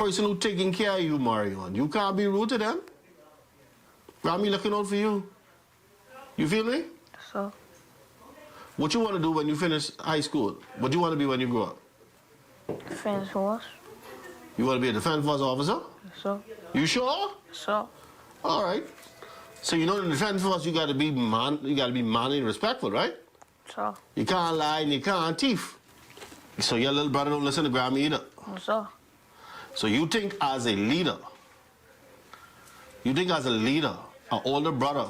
person who taking care of you, Marion. You can't be rude to them. Grammy looking out for you. You feel me? So, What you want to do when you finish high school? What do you want to be when you grow up? defense force. You want to be a defense force officer? So, You sure? so, All right. So you know in the defense force you gotta be manly and respectful, right? so, You can't lie and you can't thief. So your little brother don't listen to Grammy either. so. So you think as a leader, an older brother,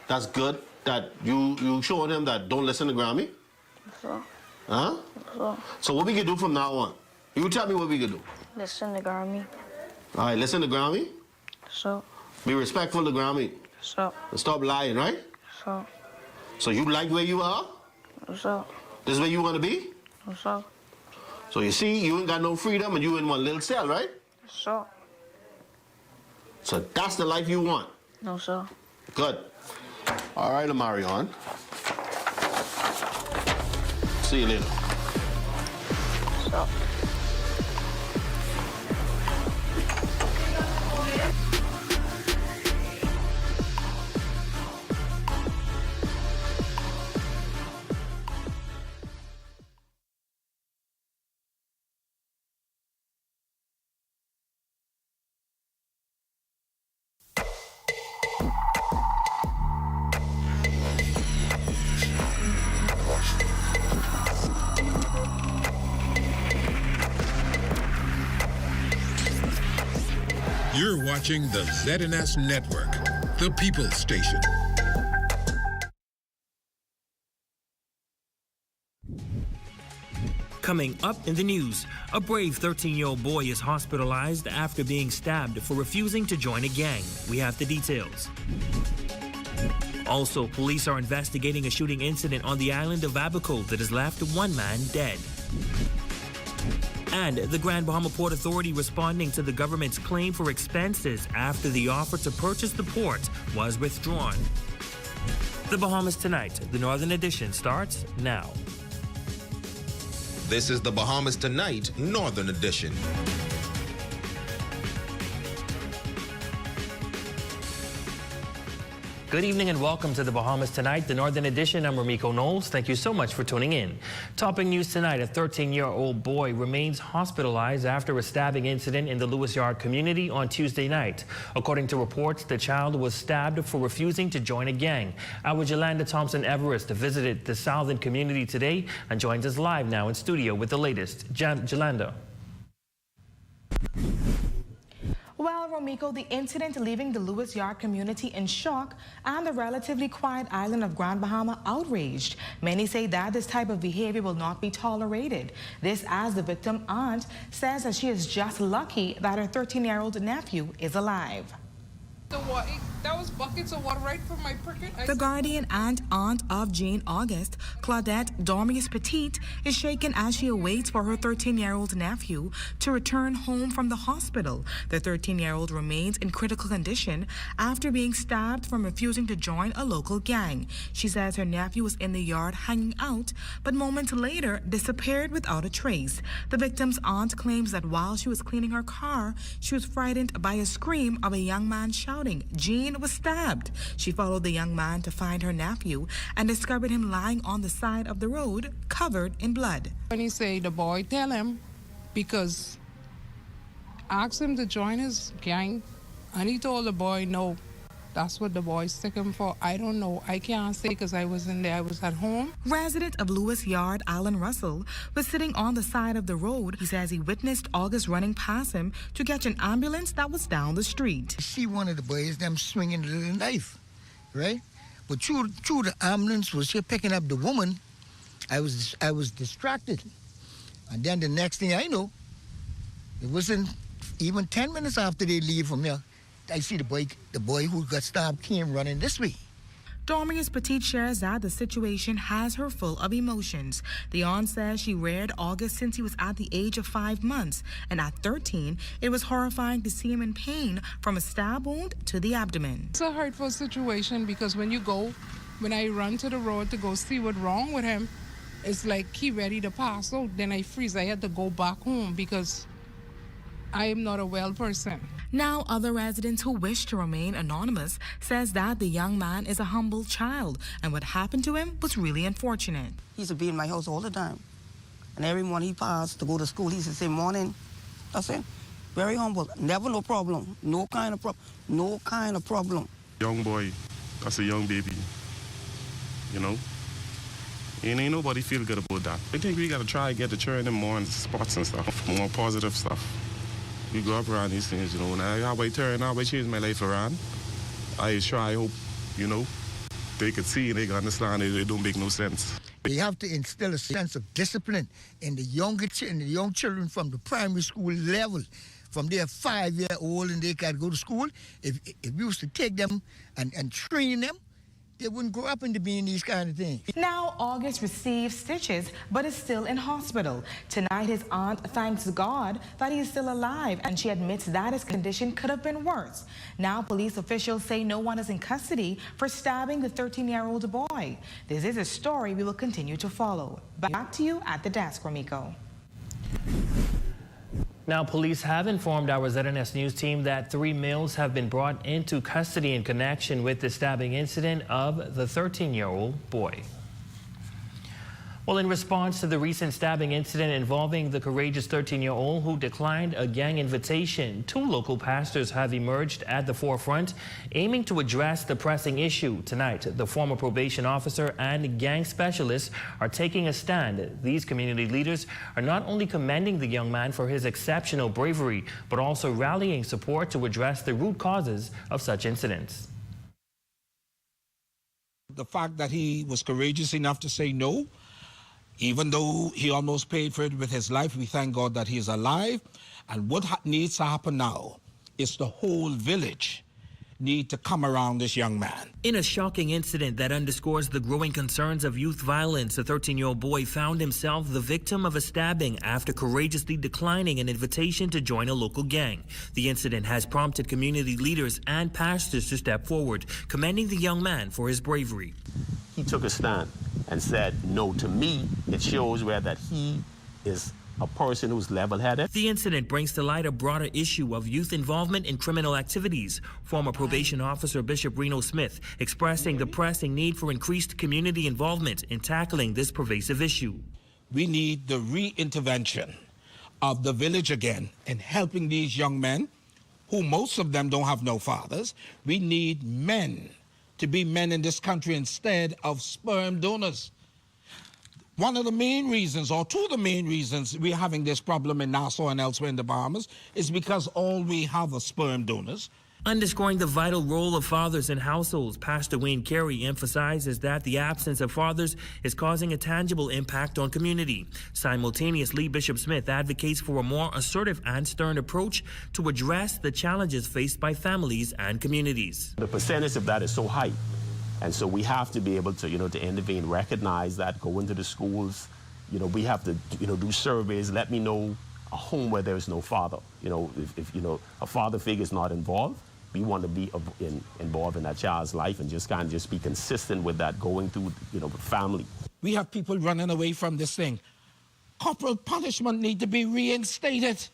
that's good that you showing him that don't listen to Grammy? So, Huh? so, So what we can do from now on? You tell me what we can do. listen to Grammy. All right, listen to Grammy. So, Be respectful to Grammy. so, And stop lying, right? so, So you like where you are? so, This is where you want to be? so, So you see, you ain't got no freedom and you in one little cell, right? so, So that's the life you want. no, so. Good. All right, Amarion. See you later. So. You're watching the ZNS Network, the People's Station. Coming up in the news, a brave 13-year-old boy is hospitalized after being stabbed for refusing to join a gang. We have the details. Also, police are investigating a shooting incident on the island of Abaco that has left one man dead. And the Grand Bahama Port Authority responding to the government's claim for expenses after the offer to purchase the port was withdrawn. The Bahamas Tonight, the Northern Edition, starts now. This is the Bahamas Tonight, Northern Edition. Good evening and welcome to the Bahamas Tonight, the Northern Edition. I'm Ramiko Knowles. Thank you so much for tuning in. Topping news tonight, a 13-year-old boy remains hospitalized after a stabbing incident in the Lewis Yard community on Tuesday night. According to reports, the child was stabbed for refusing to join a gang. Our Jolanda Thompson Everest visited the southern community today and joins us live now in studio with the latest. Jolanda. Well, Romiko, the incident leaving the Lewis Yard community in shock and the relatively quiet island of Grand Bahama outraged. Many say that this type of behavior will not be tolerated. This as the victim aunt says that she is just lucky that her 13-year-old nephew is alive. That was buckets of water right from my pocket. The guardian and aunt of Jane August, Claudette Dormius Petite, is shaken as she awaits for her 13-year-old nephew to return home from the hospital. The 13-year-old remains in critical condition after being stabbed from refusing to join a local gang. She says her nephew was in the yard hanging out, but moments later disappeared without a trace. The victim's aunt claims that while she was cleaning her car, she was frightened by a scream of a young man shouting, "Jean was stabbed." She followed the young man to find her nephew and discovered him lying on the side of the road, covered in blood. When he say the boy, tell him, because ask him to join his gang, and he told the boy no. That's what the boys took him for. I don't know. I can't say because I wasn't there. I was at home. Resident of Lewis Yard, Alan Russell, was sitting on the side of the road. He says he witnessed August running past him to catch an ambulance that was down the street. I see one of the boys, them swinging a little knife, right? But through the ambulance was here picking up the woman, I was distracted. And then the next thing I know, it wasn't even 10 minutes after they leave from there, I see the boy who got stabbed came running this way. Dormius Petite shares that the situation has her full of emotions. The aunt says she reared August since he was at the age of 5 months, and at 13, it was horrifying to see him in pain from a stab wound to the abdomen. It's a hurtful situation because when I run to the road to go see what's wrong with him, it's like he ready to pass out. Then I freeze. I had to go back home because I am not a well person. Now, other residents who wish to remain anonymous says that the young man is a humble child and what happened to him was really unfortunate. He used to be in my house all the time. And every morning he passed to go to school, he used to say, morning. That's it. Very humble. Never no problem. No kind of problem. No kind of problem. Young boy, that's a young baby, you know? And ain't nobody feel good about that. I think we gotta try to get the children more into sports and stuff, more positive stuff. We grew up around these things, you know. Now I changed my life around. I try, I hope, you know, they could see and they can understand it don't make no sense. We have to instill a sense of discipline in the young children from the primary school level. From their 5-year-old and they can go to school. If we used to take them and train them, they wouldn't grow up into being these kind of things. Now, August received stitches, but is still in hospital. Tonight, his aunt thanks God that he is still alive, and she admits that his condition could have been worse. Now, police officials say no one is in custody for stabbing the 13-year-old boy. This is a story we will continue to follow. Back to you at the desk, Ramiko. Now, police have informed our ZNS News team that 3 males have been brought into custody in connection with the stabbing incident of the 13-year-old boy. Well, in response to the recent stabbing incident involving the courageous 13-year-old who declined a gang invitation, 2 local pastors have emerged at the forefront, aiming to address the pressing issue. Tonight, the former probation officer and gang specialists are taking a stand. These community leaders are not only commending the young man for his exceptional bravery, but also rallying support to address the root causes of such incidents. The fact that he was courageous enough to say no, even though he almost paid for it with his life, we thank God that he is alive. And what needs to happen now is the whole village need to come around this young man. In a shocking incident that underscores the growing concerns of youth violence, the 13-year-old boy found himself the victim of a stabbing after courageously declining an invitation to join a local gang. The incident has prompted community leaders and pastors to step forward, commending the young man for his bravery. He took a stand and said no. To me, it shows where that he is a person who's level-headed. The incident brings to light a broader issue of youth involvement in criminal activities. Former probation officer Bishop Reno Smith expressing the pressing need for increased community involvement in tackling this pervasive issue. We need the re-intervention of the village again in helping these young men, who most of them don't have no fathers. We need men to be men in this country instead of sperm donors. One of the main reasons, or 2 of the main reasons we're having this problem in Nassau and elsewhere in the Bahamas is because all we have are sperm donors. Underscoring the vital role of fathers in households, Pastor Wayne Carey emphasizes that the absence of fathers is causing a tangible impact on community. Simultaneously, Bishop Smith advocates for a more assertive and stern approach to address the challenges faced by families and communities. The percentage of that is so high. And so we have to be able to, to intervene, recognize that, go into the schools. We have to, do surveys, let me know a home where there is no father. If a father figure is not involved, we want to be involved in that child's life and just kind of just be consistent with that going through, with family. We have people running away from this thing. Corporal punishment need to be reinstated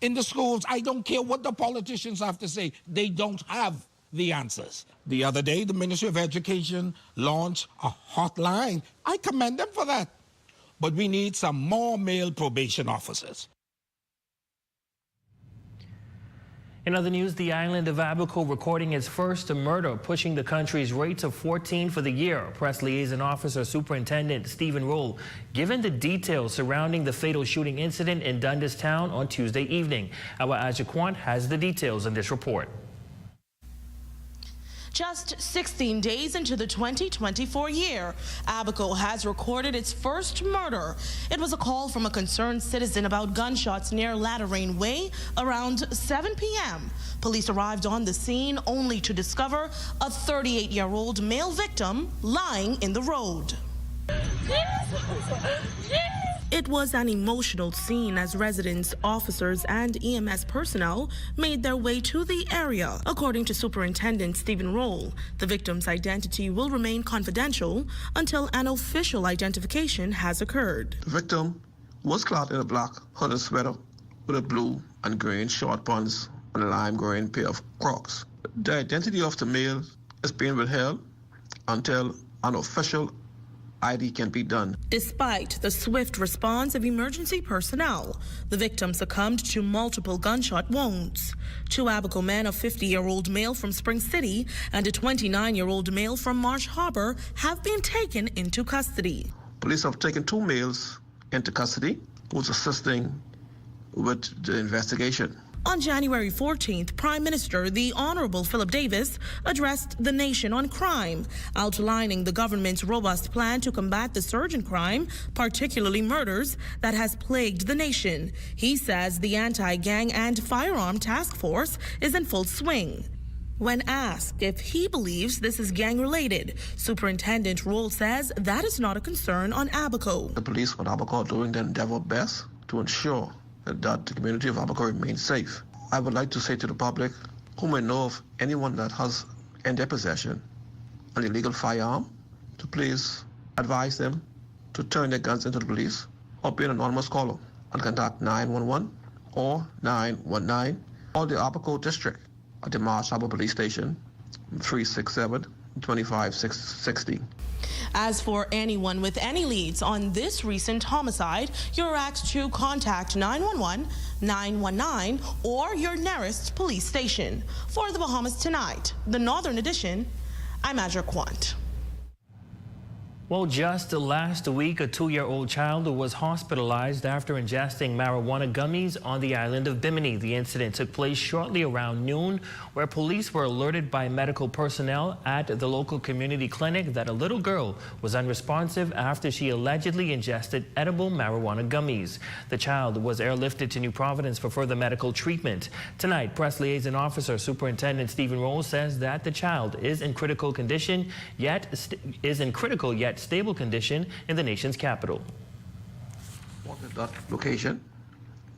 in the schools. I don't care what the politicians have to say. They don't have the answers. The other day, the Ministry of Education launched a hotline. I commend them for that. But we need some more male probation officers. In other news, the island of Abaco recording its first murder, pushing the country's rate to 14 for the year. Press Liaison Officer Superintendent Stephen Roll given the details surrounding the fatal shooting incident in Dundas Town on Tuesday evening. Our Ajaquant has the details in this report. Just 16 days into the 2024 year, Abaco has recorded its first murder. It was a call from a concerned citizen about gunshots near Lateran Way around 7 p.m. Police arrived on the scene only to discover a 38-year-old male victim lying in the road. It was an emotional scene as residents, officers, and EMS personnel made their way to the area. According to Superintendent Stephen Roll, the victim's identity will remain confidential until an official identification has occurred. The victim was clad in a black hooded sweater with a blue and green short pants and a lime green pair of Crocs. The identity of the male is being withheld until an official ID can be done. Despite the swift response of emergency personnel, the victim succumbed to multiple gunshot wounds. Two Abaco men, a 50-year-old male from Spring City and a 29-year-old male from Marsh Harbor, have been taken into custody. Police have taken two males into custody who's assisting with the investigation. On January 14th, Prime Minister the Honorable Philip Davis addressed the nation on crime, outlining the government's robust plan to combat the surge in crime, particularly murders, that has plagued the nation. He says the anti-gang and firearm task force is in full swing. When asked if he believes this is gang-related, Superintendent Roll says that is not a concern on Abaco. The police on Abaco are doing their endeavor best to ensure that the community of Abaco remains safe. I would like to say to the public who may know of anyone that has in their possession an illegal firearm to please advise them to turn their guns into the police or be an anonymous caller and contact 911 or 919 or the Abaco district at the Marsh Harbor Police Station 367-2560. As for anyone with any leads on this recent homicide, you're asked to contact 911, 919, or your nearest police station. For the Bahamas Tonight, the Northern Edition, I'm Adra Quant. Well, just last week, a 2-year-old child was hospitalized after ingesting marijuana gummies on the island of Bimini. The incident took place shortly around noon, where police were alerted by medical personnel at the local community clinic that a little girl was unresponsive after she allegedly ingested edible marijuana gummies. The child was airlifted to New Providence for further medical treatment. Tonight, Press Liaison Officer Superintendent Stephen Rose says that the child is in critical condition, yet stable condition in the nation's capital. At that location,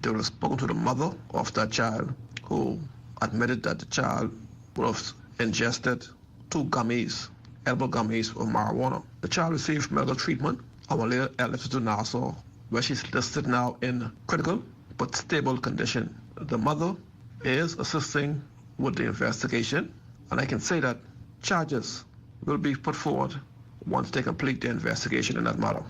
they were spoken to the mother of that child, who admitted that the child would have ingested 2 gummies, edible gummies of marijuana. The child received medical treatment and was later airlifted to Nassau, where she's listed now in critical but stable condition. The mother is assisting with the investigation, and I can say that charges will be put forward once they complete the investigation in that matter.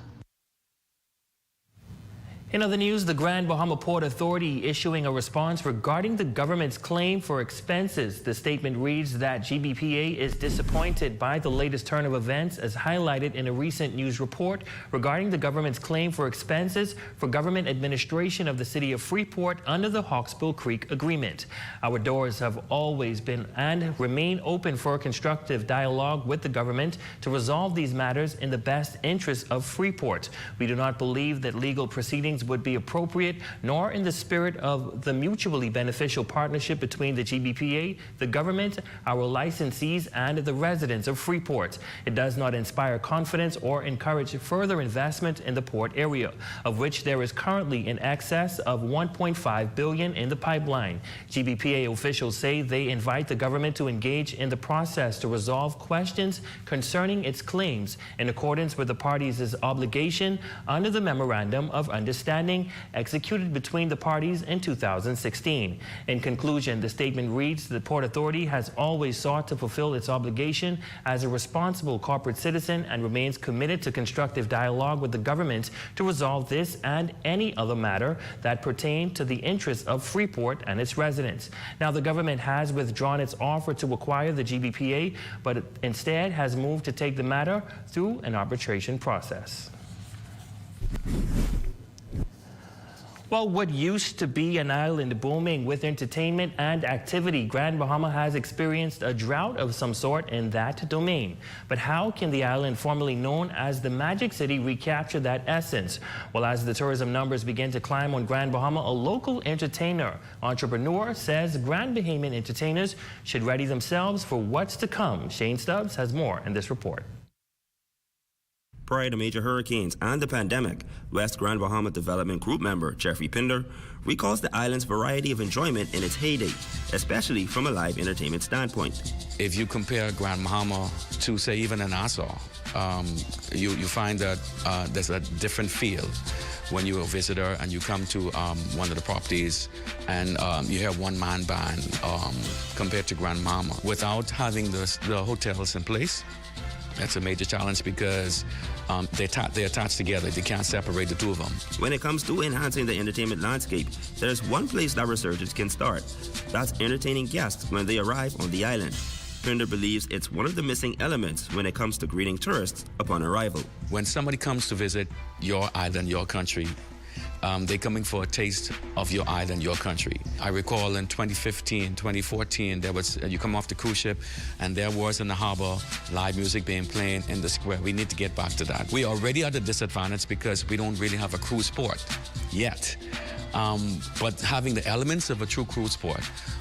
In other news, the Grand Bahama Port Authority issuing a response regarding the government's claim for expenses. The statement reads that GBPA is disappointed by the latest turn of events, as highlighted in a recent news report regarding the government's claim for expenses for government administration of the city of Freeport under the Hawksbill Creek Agreement. Our doors have always been and remain open for a constructive dialogue with the government to resolve these matters in the best interest of Freeport. We do not believe that legal proceedings would be appropriate, nor in the spirit of the mutually beneficial partnership between the GBPA, the government, our licensees, and the residents of Freeport. It does not inspire confidence or encourage further investment in the port area, of which there is currently in excess of $1.5 billion in the pipeline. GBPA officials say they invite the government to engage in the process to resolve questions concerning its claims in accordance with the parties' obligation under the Memorandum of Understanding executed between the parties in 2016. In conclusion, the statement reads, the Port Authority has always sought to fulfill its obligation as a responsible corporate citizen and remains committed to constructive dialogue with the government to resolve this and any other matter that pertain to the interests of Freeport and its residents. Now, the government has withdrawn its offer to acquire the GBPA, but instead has moved to take the matter through an arbitration process. Well, what used to be an island booming with entertainment and activity, Grand Bahama has experienced a drought of some sort in that domain. But how can the island formerly known as the Magic City recapture that essence? Well, as the tourism numbers begin to climb on Grand Bahama, a local entrepreneur says Grand Bahamian entertainers should ready themselves for what's to come. Shane Stubbs has more in this report. Prior to major hurricanes and the pandemic, West Grand Bahama Development Group member Jeffrey Pinder recalls the island's variety of enjoyment in its heyday, especially from a live entertainment standpoint. If you compare Grand Bahama to, say, even in Nassau, you find that there's a different feel. when you're a visitor and you come to one of the properties and you hear one-man band compared to Grandmama. Without having the hotels in place, that's a major challenge because they're attached together. They can't separate the two of them. When it comes to enhancing the entertainment landscape, there's one place that resurgence can start. That's entertaining guests when they arrive on the island. Pinder believes it's one of the missing elements when it comes to greeting tourists upon arrival. When somebody comes to visit your island, your country, they're coming for a taste of your island, your country. I recall in 2015, 2014, there was you come off the cruise ship and there was in the harbor live music being played in the square. We need to get back to that. We are already at a disadvantage because we don't really have a cruise port yet. But having the elements of a true cruise port,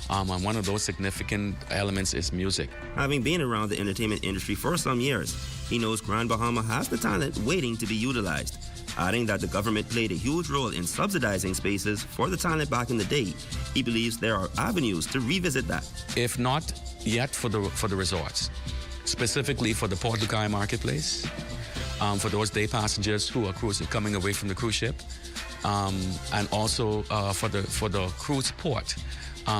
and one of those significant elements is music. Having been around the entertainment industry for some years, he knows Grand Bahama has the talent waiting to be utilized. Adding that the government played a huge role in subsidizing spaces for the talent back in the day, he believes there are avenues to revisit that. If not yet for the resorts, specifically for the Port Lucaia Marketplace, for those day passengers who are coming away from the cruise ship, and also for the cruise port.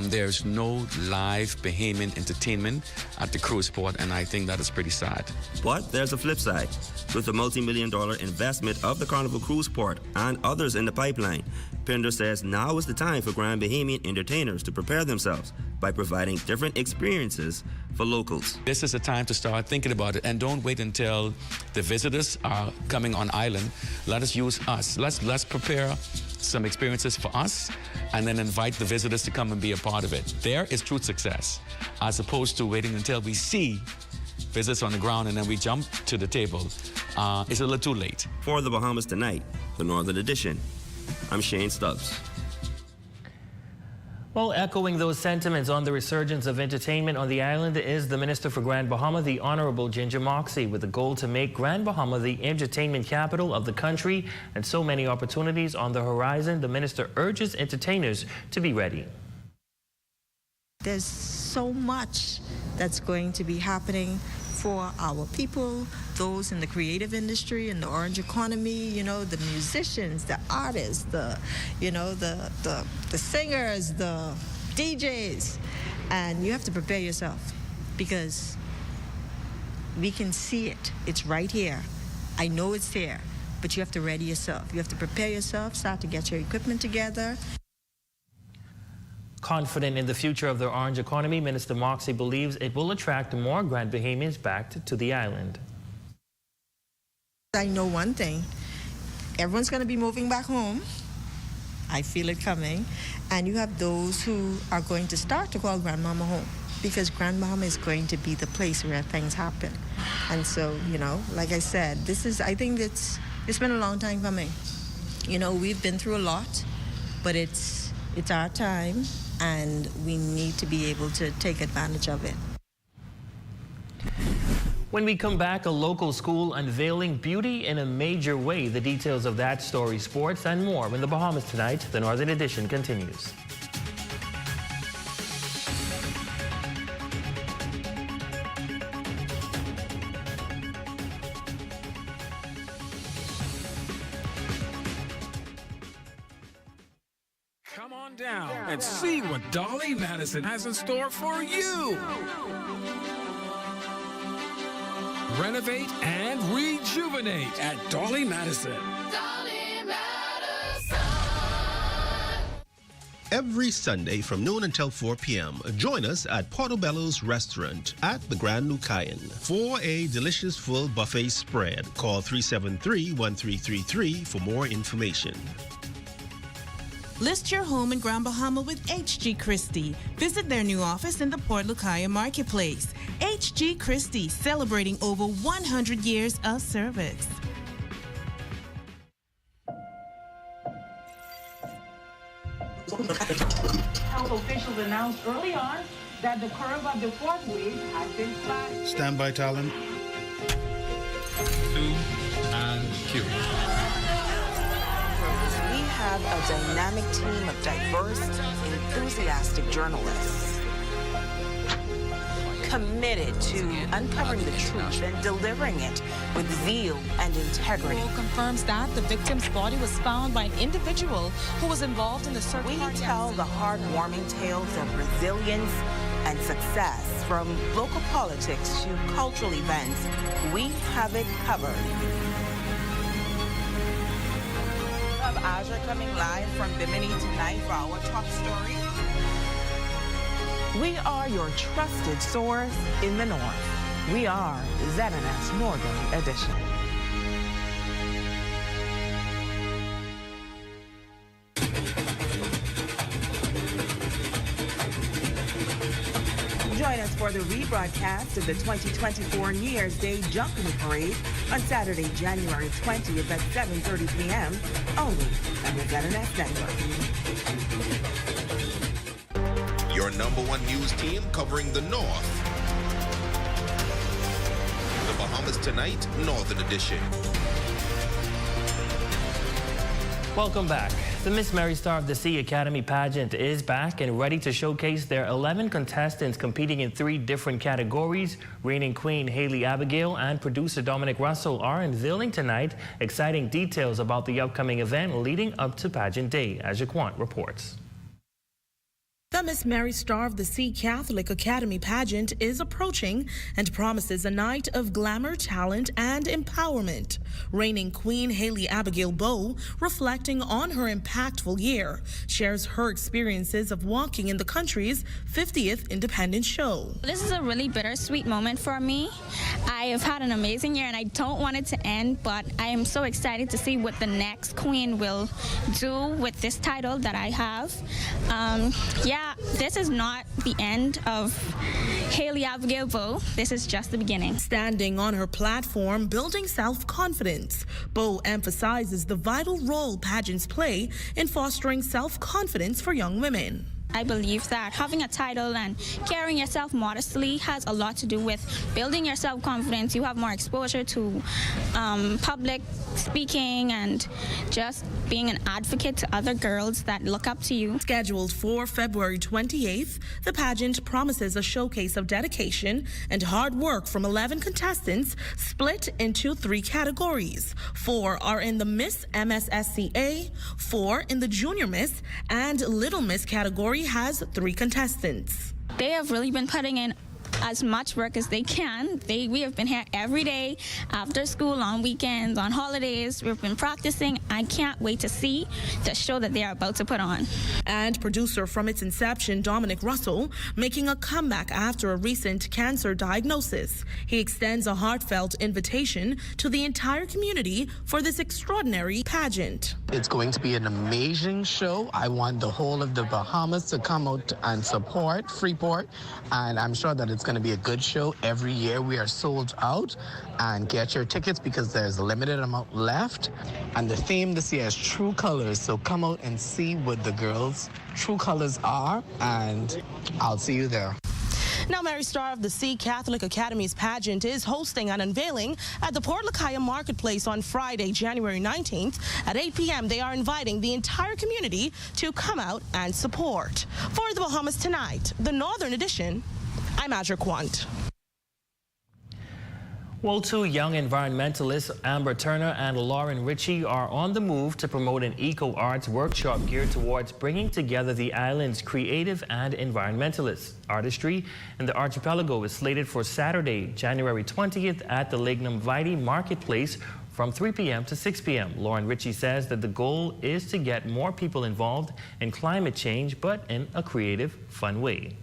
There's no live Bahamian entertainment at the cruise port, and I think that is pretty sad. But there's a flip side. With the multi-million-dollar investment of the Carnival Cruise Port and others in the pipeline, Pinder says now is the time for Grand Bahamian entertainers to prepare themselves by providing different experiences for locals. This is the time to start thinking about it, and don't wait until the visitors are coming on island. Let us use us. Let's prepare some experiences for us and then invite the visitors to come and be a part of it. There is true success, as opposed to waiting until we see visitors on the ground and then we jump to the table. It's a little too late. For the Bahamas Tonight, the Northern Edition, I'm Shane Stubbs. Well, echoing those sentiments on the resurgence of entertainment on the island is the Minister for Grand Bahama, the Honorable Ginger Moxey, with the goal to make Grand Bahama the entertainment capital of the country and so many opportunities on the horizon. The minister urges entertainers to be ready. There's so much that's going to be happening for our people, those in the creative industry and the orange economy, you know, the musicians, the artists, the singers, the DJs. And you have to prepare yourself because we can see it. It's right here. I know it's there, but you have to ready yourself. You have to prepare yourself, start to get your equipment together. Confident in the future of the orange economy, Minister Moxey believes it will attract more Grand Bahamians back to the island. I know one thing. Everyone's going to be moving back home. I feel it coming. And you have those who are going to start to call Grandmama home because Grand Bahama is going to be the place where things happen. And so, you know, like I said, I think it's been a long time coming. You know, we've been through a lot, but it's our time. And we need to be able to take advantage of it. When we come back, a local school unveiling beauty in a major way. The details of that story, sports, and more in the Bahamas Tonight. The Northern Edition continues. Down and see what Dolly Madison has in store for you. Renovate and rejuvenate at Dolly Madison. Dolly Madison. Every Sunday from noon until 4 p.m., join us at Portobello's Restaurant at the Grand Lucaia for a delicious full buffet spread. Call 373-1333 for more information. List your home in Grand Bahama with H.G. Christie. Visit their new office in the Port Lucaia Marketplace. H.G. Christie, celebrating over 100 years of service. Health officials announced early on that the curve of the fourth wave has been flat. Stand by, talent. 2 and cue. We have a dynamic team of diverse, enthusiastic journalists. committed to uncovering the truth and delivering it with zeal and integrity. Paul confirms that the victim's body was found by an individual who was involved in the search. We tell the heartwarming tales of resilience and success, from local politics to cultural events. We have it covered. We have Aja coming live from Bimini tonight for our top story. We are your trusted source in the North. We are ZNS Northern Edition. Join us for the rebroadcast of the 2024 New Year's Day Junkney Parade on Saturday, January 20th at 7:30 p.m. only on the ZNS Network. Your #1 news team covering the North. The Bahamas Tonight, Northern Edition. Welcome back. The Miss Mary Star of the Sea Academy pageant is back and ready to showcase their 11 contestants competing in 3 different categories. Reigning Queen Haley Abigail and producer Dominic Russell are unveiling tonight exciting details about the upcoming event leading up to pageant day, as Jaquan reports. The Miss Mary Star of the Sea Catholic Academy pageant is approaching and promises a night of glamour, talent, and empowerment. Reigning Queen Haley Abigail Bowe, reflecting on her impactful year, shares her experiences of walking in the country's 50th Independence Show. This is a really bittersweet moment for me. I have had an amazing year and I don't want it to end, but I am so excited to see what the next queen will do with this title that I have. This is not the end of Haley Abigail Bowe. This is just the beginning. Standing on her platform, building self-confidence, Bowe emphasizes the vital role pageants play in fostering self-confidence for young women. I believe that having a title and carrying yourself modestly has a lot to do with building your self-confidence. You have more exposure to public speaking and just being an advocate to other girls that look up to you. Scheduled for February 28th, the pageant promises a showcase of dedication and hard work from 11 contestants split into 3 categories. 4 are in the Miss MSSCA, 4 in the Junior Miss, and Little Miss category has 3 contestants. They have really been putting in as much work as they can. We have been here every day, after school, on weekends, on holidays. We've been practicing. I can't wait to see the show that they are about to put on. And producer from its inception, Dominic Russell, making a comeback after a recent cancer diagnosis. He extends a heartfelt invitation to the entire community for this extraordinary pageant. It's going to be an amazing show. I want the whole of the Bahamas to come out and support Freeport, and I'm sure that it's going to be a good show. Every year we are sold out, and get your tickets because there's a limited amount left. And the theme this year is True Colors, so come out and see what the girls' true colors are, and I'll see you there. Now, Mary Star of the Sea Catholic Academy's pageant is hosting an unveiling at the Port Lacaya Marketplace on Friday, January 19th at 8 p.m. They are inviting the entire community to come out and support. For the Bahamas Tonight, the Northern Edition, I'm Aja Quant. Well, 2 young environmentalists, Amber Turner and Lauren Ritchie, are on the move to promote an eco-arts workshop geared towards bringing together the island's creative and environmentalist artistry. And the archipelago is slated for Saturday, January 20th at the Lignum Vitae Marketplace from 3 p.m. to 6 p.m. Lauren Ritchie says that the goal is to get more people involved in climate change, but in a creative, fun way.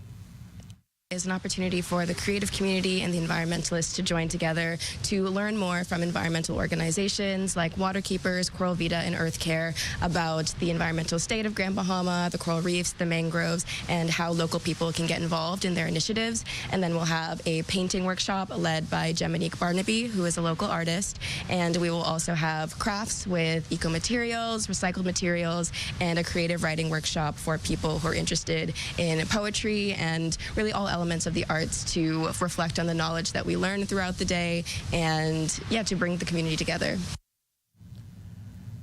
Is an opportunity for the creative community and the environmentalists to join together to learn more from environmental organizations like Waterkeepers, Coral Vita, and Earth Care about the environmental state of Grand Bahama, the coral reefs, the mangroves, and how local people can get involved in their initiatives. And then we'll have a painting workshop led by Geminique Barnaby, who is a local artist. And we will also have crafts with eco-materials, recycled materials, and a creative writing workshop for people who are interested in poetry and really all elements of the arts to reflect on the knowledge that we learn throughout the day and, to bring the community together.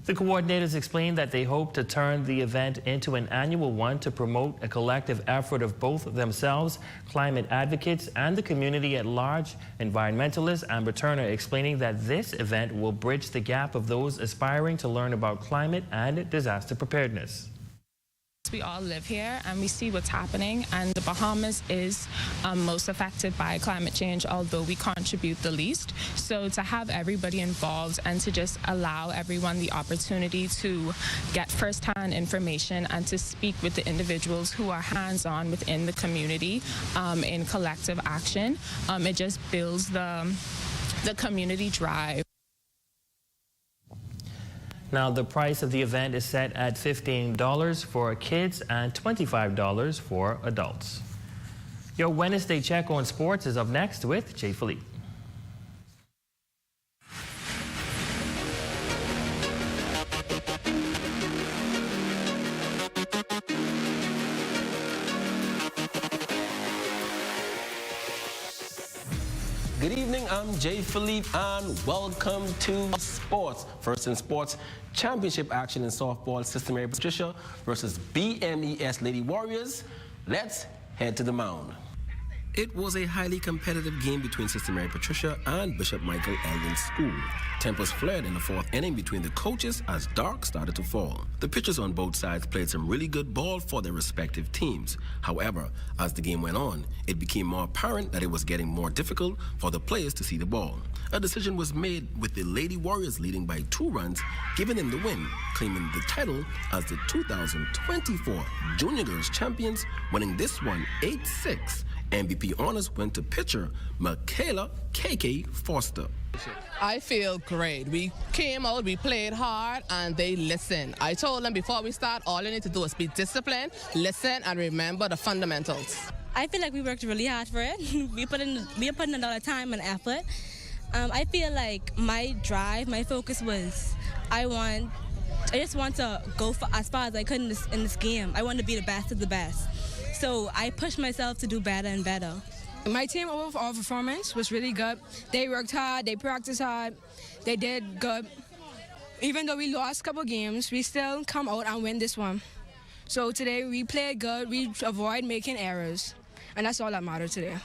The coordinators explained that they hope to turn the event into an annual one to promote a collective effort of both themselves, climate advocates, and the community at large. Environmentalist Amber Turner explaining that this event will bridge the gap of those aspiring to learn about climate and disaster preparedness. We all live here and we see what's happening, and the Bahamas is most affected by climate change, although we contribute the least. So to have everybody involved and to just allow everyone the opportunity to get first-hand information and to speak with the individuals who are hands-on within the community in collective action, it just builds the community drive. Now, the price of the event is set at $15 for kids and $25 for adults. Your Wednesday check on sports is up next with Jay Philippe. Good evening, I'm Jay Philippe and welcome to Sports. First in sports, championship action in softball, Sister Mary Patricia versus BMES Lady Warriors. Let's head to the mound. It was a highly competitive game between Sister Mary Patricia and Bishop Michael Elgin School. Tempers flared in the fourth inning between the coaches as dark started to fall. The pitchers on both sides played some really good ball for their respective teams. However, as the game went on, it became more apparent that it was getting more difficult for the players to see the ball. A decision was made with the Lady Warriors leading by 2 runs, giving them the win, claiming the title as the 2024 Junior Girls Champions, winning this one 8-6. MVP honors went to pitcher Michaela KK Foster. I feel great. We came out, we played hard, and they listened. I told them before we start, all you need to do is be disciplined, listen, and remember the fundamentals. I feel like we worked really hard for it. we put in a lot of time and effort. I feel like my drive, my focus was I just want to go for as far as I could in this game. I want to be the best of the best. So I pushed myself to do better and better. My team overall performance was really good. They worked hard, they practiced hard, they did good. Even though we lost a couple games, we still come out and win this one. So today we played good, we avoid making errors, and that's all that matters today.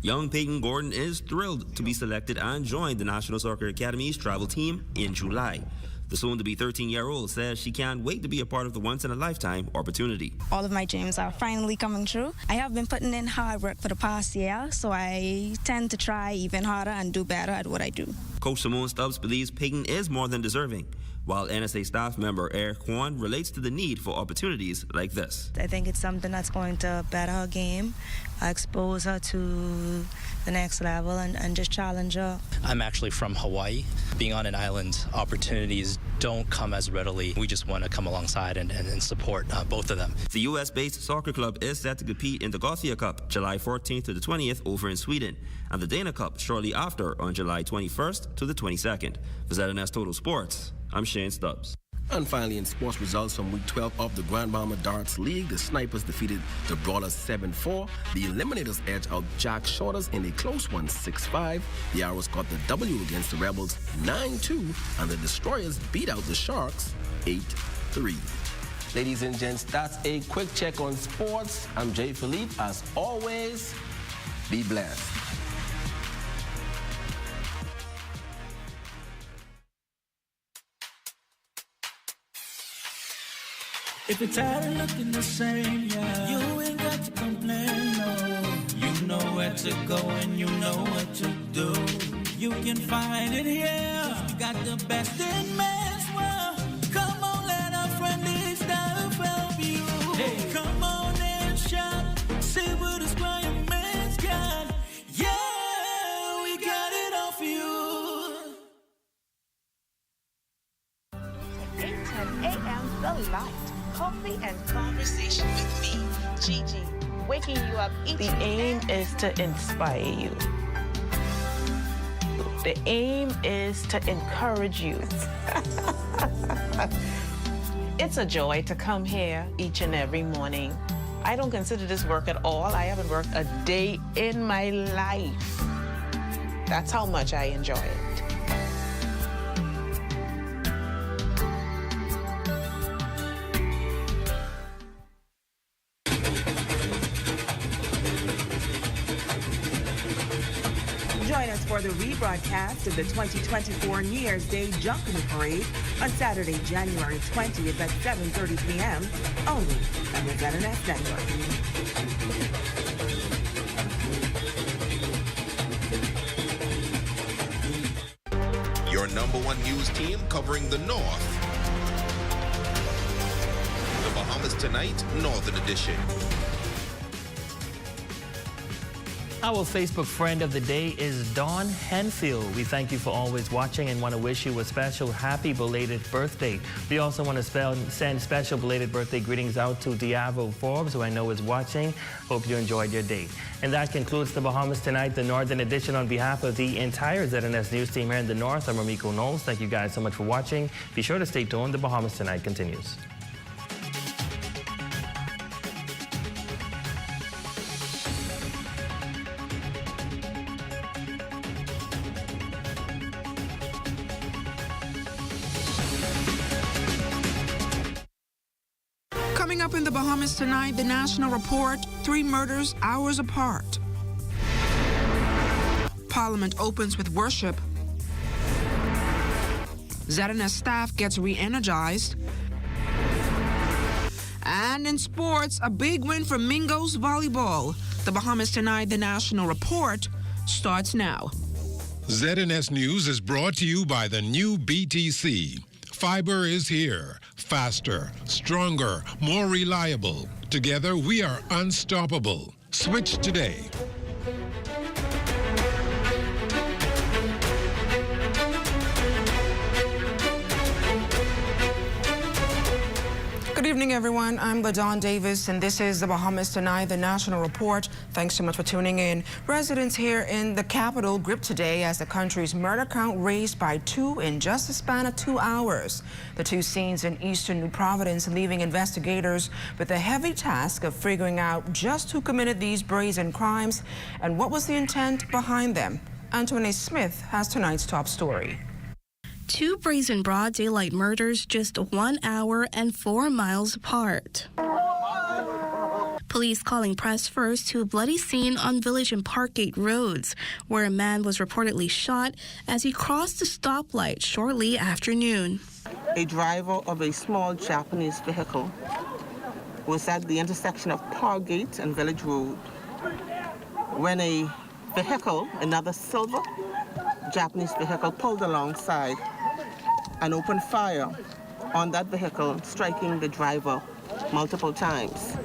Young Peyton Gordon is thrilled to be selected and join the National Soccer Academy's travel team in July. The soon-to-be 13-year-old says she can't wait to be a part of the once-in-a-lifetime opportunity. All of my dreams are finally coming true. I have been putting in hard work for the past year, so I tend to try even harder and do better at what I do. Coach Simone Stubbs believes Peyton is more than deserving, while NSA staff member Eric Kwan relates to the need for opportunities like this. I think it's something that's going to better her game, expose her to the next level, and just challenge her. I'm actually from Hawaii. Being on an island, opportunities don't come as readily. We just want to come alongside and support both of them. The U.S.-based soccer club is set to compete in the Gothia Cup July 14th to the 20th over in Sweden, and the Dana Cup shortly after on July 21st to the 22nd. For ZNS Total Sports, I'm Shane Stubbs. And finally, in sports results from Week 12 of the Grand Bahama Darts League, the Snipers defeated the Brawlers 7-4. The Eliminators edged out Jack Shorters in a close one, 6-5. The Arrows got the W against the Rebels, 9-2. And the Destroyers beat out the Sharks, 8-3. Ladies and gents, that's a quick check on sports. I'm Jay Philippe. As always, be blessed. If you're tired of looking the same, yeah, you ain't got to complain, no. You know where to go and you know what to do. You can find it here. You got the best in men's world. Come on, let our friendly stuff help you. Hey, come on and shop. See what this Brian man's got. Yeah, we got it all for you. 8:10 a.m. The Light. Coffee and conversation with me, Gigi, waking you up each day. The aim is to inspire you. The aim is to encourage you. It's a joy to come here each and every morning. I don't consider this work at all. I haven't worked a day in my life. That's how much I enjoy it. Join us for the rebroadcast of the 2024 New Year's Day Junkanoo Parade on Saturday, January 20th at 7:30 p.m. only on the ZNS Network. Your #1 news team covering the North. The Bahamas Tonight, Northern Edition. Our Facebook friend of the day is Dawn Henfield. We thank you for always watching and want to wish you a special happy belated birthday. We also want to send special belated birthday greetings out to Diavo Forbes, who I know is watching. Hope you enjoyed your day. And that concludes the Bahamas Tonight, the Northern Edition. On behalf of the entire ZNS News team here in the North, I'm Ramiko Knowles. Thank you guys so much for watching. Be sure to stay tuned. The Bahamas Tonight continues. Coming up in the Bahamas Tonight, the National Report, 3 murders hours apart. Parliament opens with worship. ZNS staff gets re-energized. And in sports, a big win for Mingos Volleyball. The Bahamas Tonight, the National Report, starts now. ZNS News is brought to you by the new BTC. Fiber is here. Faster, stronger, more reliable. Together, we are unstoppable. Switch today. Good evening, everyone. I'm LaDawn Davis, and this is the Bahamas Tonight, the National Report. Thanks so much for tuning in. Residents here in the capital gripped today as the country's murder count raised by 2 in just a span of 2 hours. The 2 scenes in eastern New Providence leaving investigators with the heavy task of figuring out just who committed these brazen crimes and what was the intent behind them. Anthony Smith has tonight's top story. 2 brazen broad daylight murders just 1 hour and 4 miles apart. Police calling press first to a bloody scene on Village and Parkgate roads, where a man was reportedly shot as he crossed the stoplight shortly after noon. A driver of a small Japanese vehicle was at the intersection of Parkgate and Village Road when a vehicle, another silver Japanese vehicle, pulled alongside and opened fire on that vehicle, striking the driver multiple times.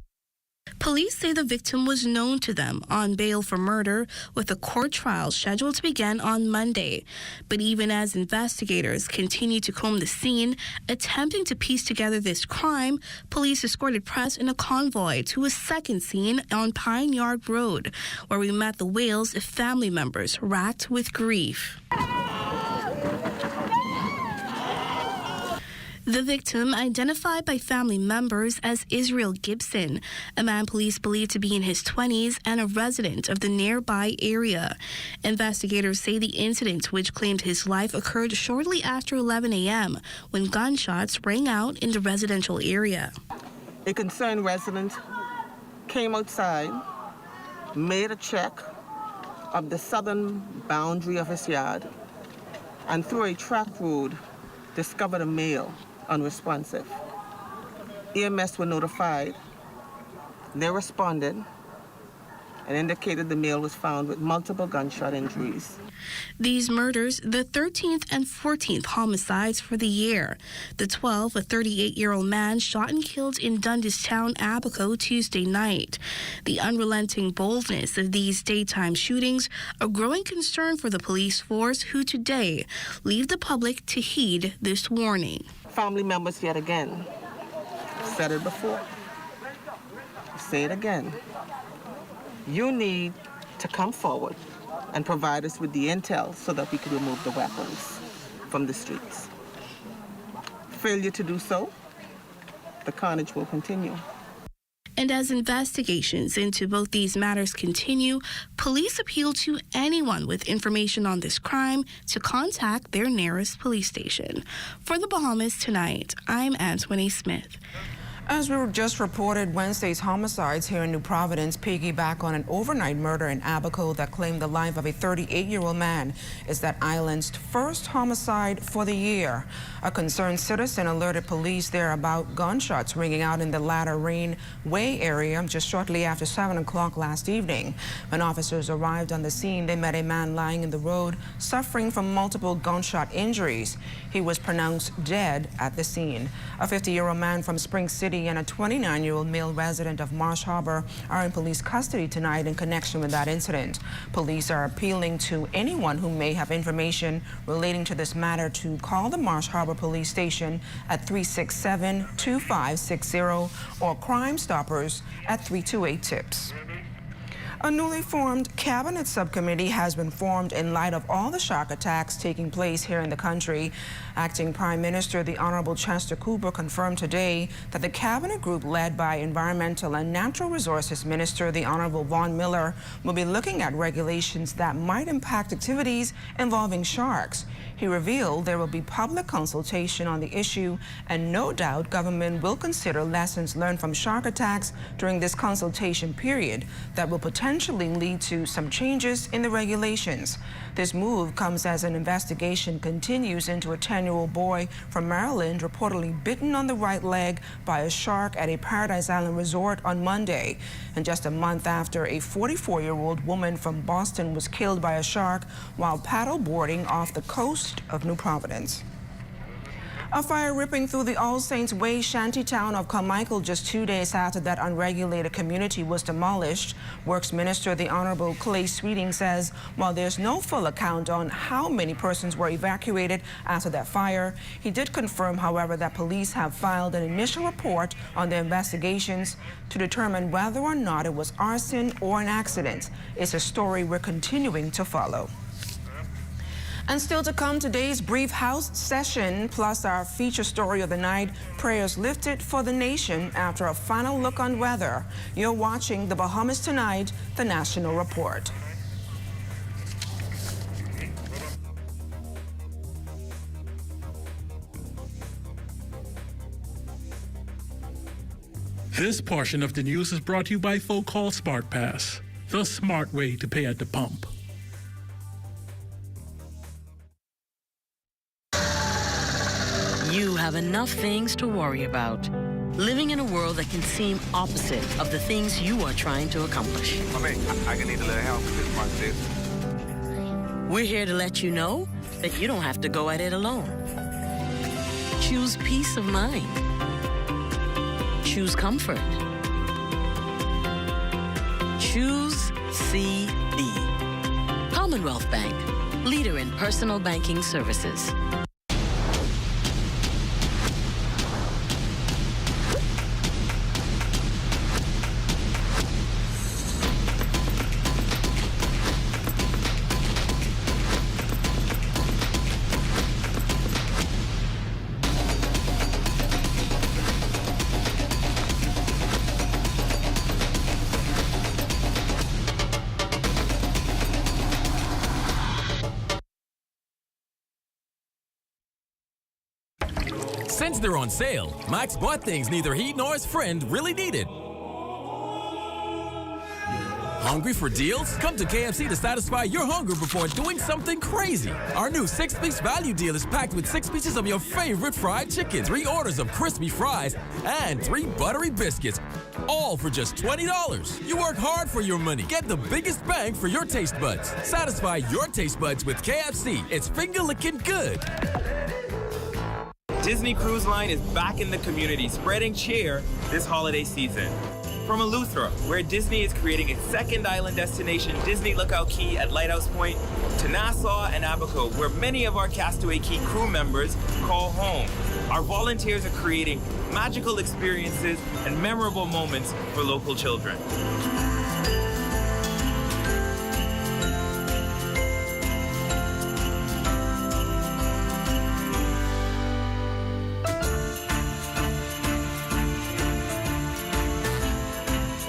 Police say the victim was known to them on bail for murder, with a court trial scheduled to begin on Monday. But even as investigators continue to comb the scene, attempting to piece together this crime, police escorted press in a convoy to a second scene on Pine Yard Road, where we met the wails of family members racked with grief. The victim, identified by family members as Israel Gibson, a man police believe to be in his 20s and a resident of the nearby area. Investigators say the incident, which claimed his life, occurred shortly after 11 a.m. when gunshots rang out in the residential area. A concerned resident came outside, made a check of the southern boundary of his yard, and through a track road discovered a male unresponsive. EMS were notified. They responded and indicated the male was found with multiple gunshot injuries. These murders, the 13th and 14th homicides for the year. The 12, a 38-year-old man shot and killed in Dundastown, Abaco, Tuesday night. The unrelenting boldness of these daytime shootings, a growing concern for the police force, who today leave the public to heed this warning. Family members yet again, said it before, say it again. You need to come forward and provide us with the intel so that we can remove the weapons from the streets. Failure to do so, the carnage will continue. And as investigations into both these matters continue, police appeal to anyone with information on this crime to contact their nearest police station. For the Bahamas Tonight, I'm Antoine Smith. As we just reported, Wednesday's homicides here in New Providence piggyback on an overnight murder in Abaco that claimed the life of a 38-year-old man. Is that island's first homicide for the year. A concerned citizen alerted police there about gunshots ringing out in the Latter Rain Way area just shortly after 7 o'clock last evening. When officers arrived on the scene, they met a man lying in the road suffering from multiple gunshot injuries. He was pronounced dead at the scene. A 50-year-old man from Spring City and a 29-year-old male resident of Marsh Harbor are in police custody tonight in connection with that incident. Police are appealing to anyone who may have information relating to this matter to call the Marsh Harbor Police Station at 367-2560 or Crime Stoppers at 328-TIPS. A newly formed cabinet subcommittee has been formed in light of all the shock attacks taking place here in the country. Acting Prime Minister, the Honorable Chester Cooper, confirmed today that the cabinet group led by Environmental and Natural Resources Minister, the Honorable Vaughn Miller, will be looking at regulations that might impact activities involving sharks. He revealed there will be public consultation on the issue, and no doubt government will consider lessons learned from shark attacks during this consultation period that will potentially lead to some changes in the regulations. This move comes as an investigation continues into a 10-year-old boy from Maryland reportedly bitten on the right leg by a shark at a Paradise Island resort on Monday. And just a month after, a 44-year-old woman from Boston was killed by a shark while paddle boarding off the coast of New Providence. A fire ripping through the All Saints Way shantytown of Carmichael just 2 days after that unregulated community was demolished. Works Minister, the Honorable Clay Sweeting, says while there's no full account on how many persons were evacuated after that fire, he did confirm, however, that police have filed an initial report on their investigations to determine whether or not it was arson or an accident. It's a story we're continuing to follow. And still to come, today's brief House session, plus our feature story of the night, prayers lifted for the nation after a final look on weather. You're watching The Bahamas Tonight, the National Report. This portion of the news is brought to you by Folk Call Smart Pass, the smart way to pay at the pump. You have enough things to worry about. Living in a world that can seem opposite of the things you are trying to accomplish. I can need a little help with this month, sis. We're here to let you know that you don't have to go at it alone. Choose peace of mind. Choose comfort. Choose CB. Commonwealth Bank, leader in personal banking services. Since they're on sale, Max bought things neither he nor his friend really needed. Hungry for deals? Come to KFC to satisfy your hunger before doing something crazy. Our new 6-piece value deal is packed with 6 pieces of your favorite fried chicken, 3 orders of crispy fries, and 3 buttery biscuits, all for just $20. You work hard for your money. Get the biggest bang for your taste buds. Satisfy your taste buds with KFC. It's finger-licking good. Disney Cruise Line is back in the community, spreading cheer this holiday season. From Eleuthera, where Disney is creating its second island destination, Disney Lookout Key at Lighthouse Point, to Nassau and Abaco, where many of our Castaway Key crew members call home. Our volunteers are creating magical experiences and memorable moments for local children.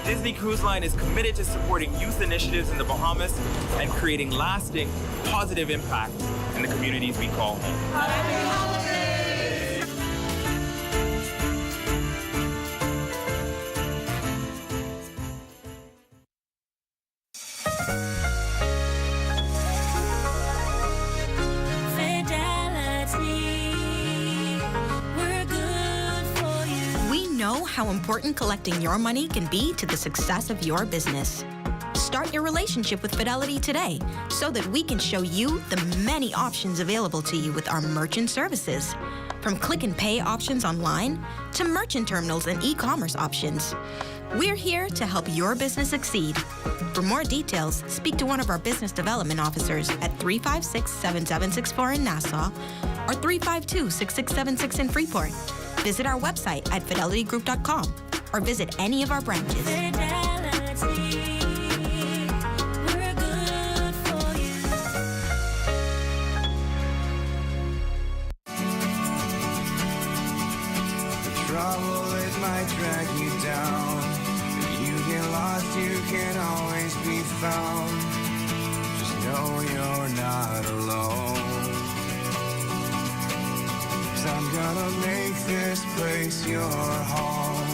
Disney Cruise Line is committed to supporting youth initiatives in the Bahamas and creating lasting, positive impact in the communities we call home. how important collecting your money can be to the success of your business. Start your relationship with Fidelity today so that we can show you the many options available to you with our merchant services. From click and pay options online to merchant terminals and e-commerce options. We're here to help your business succeed. For more details, speak to one of our business development officers at 356-7764 in Nassau or 352-6676 in Freeport. Visit our website at fidelitygroup.com or visit any of our branches. Trouble, it might drag you down. If you get lost, you can always be found. Just know you're not alone. 'Cause I'm gonna make this place your home.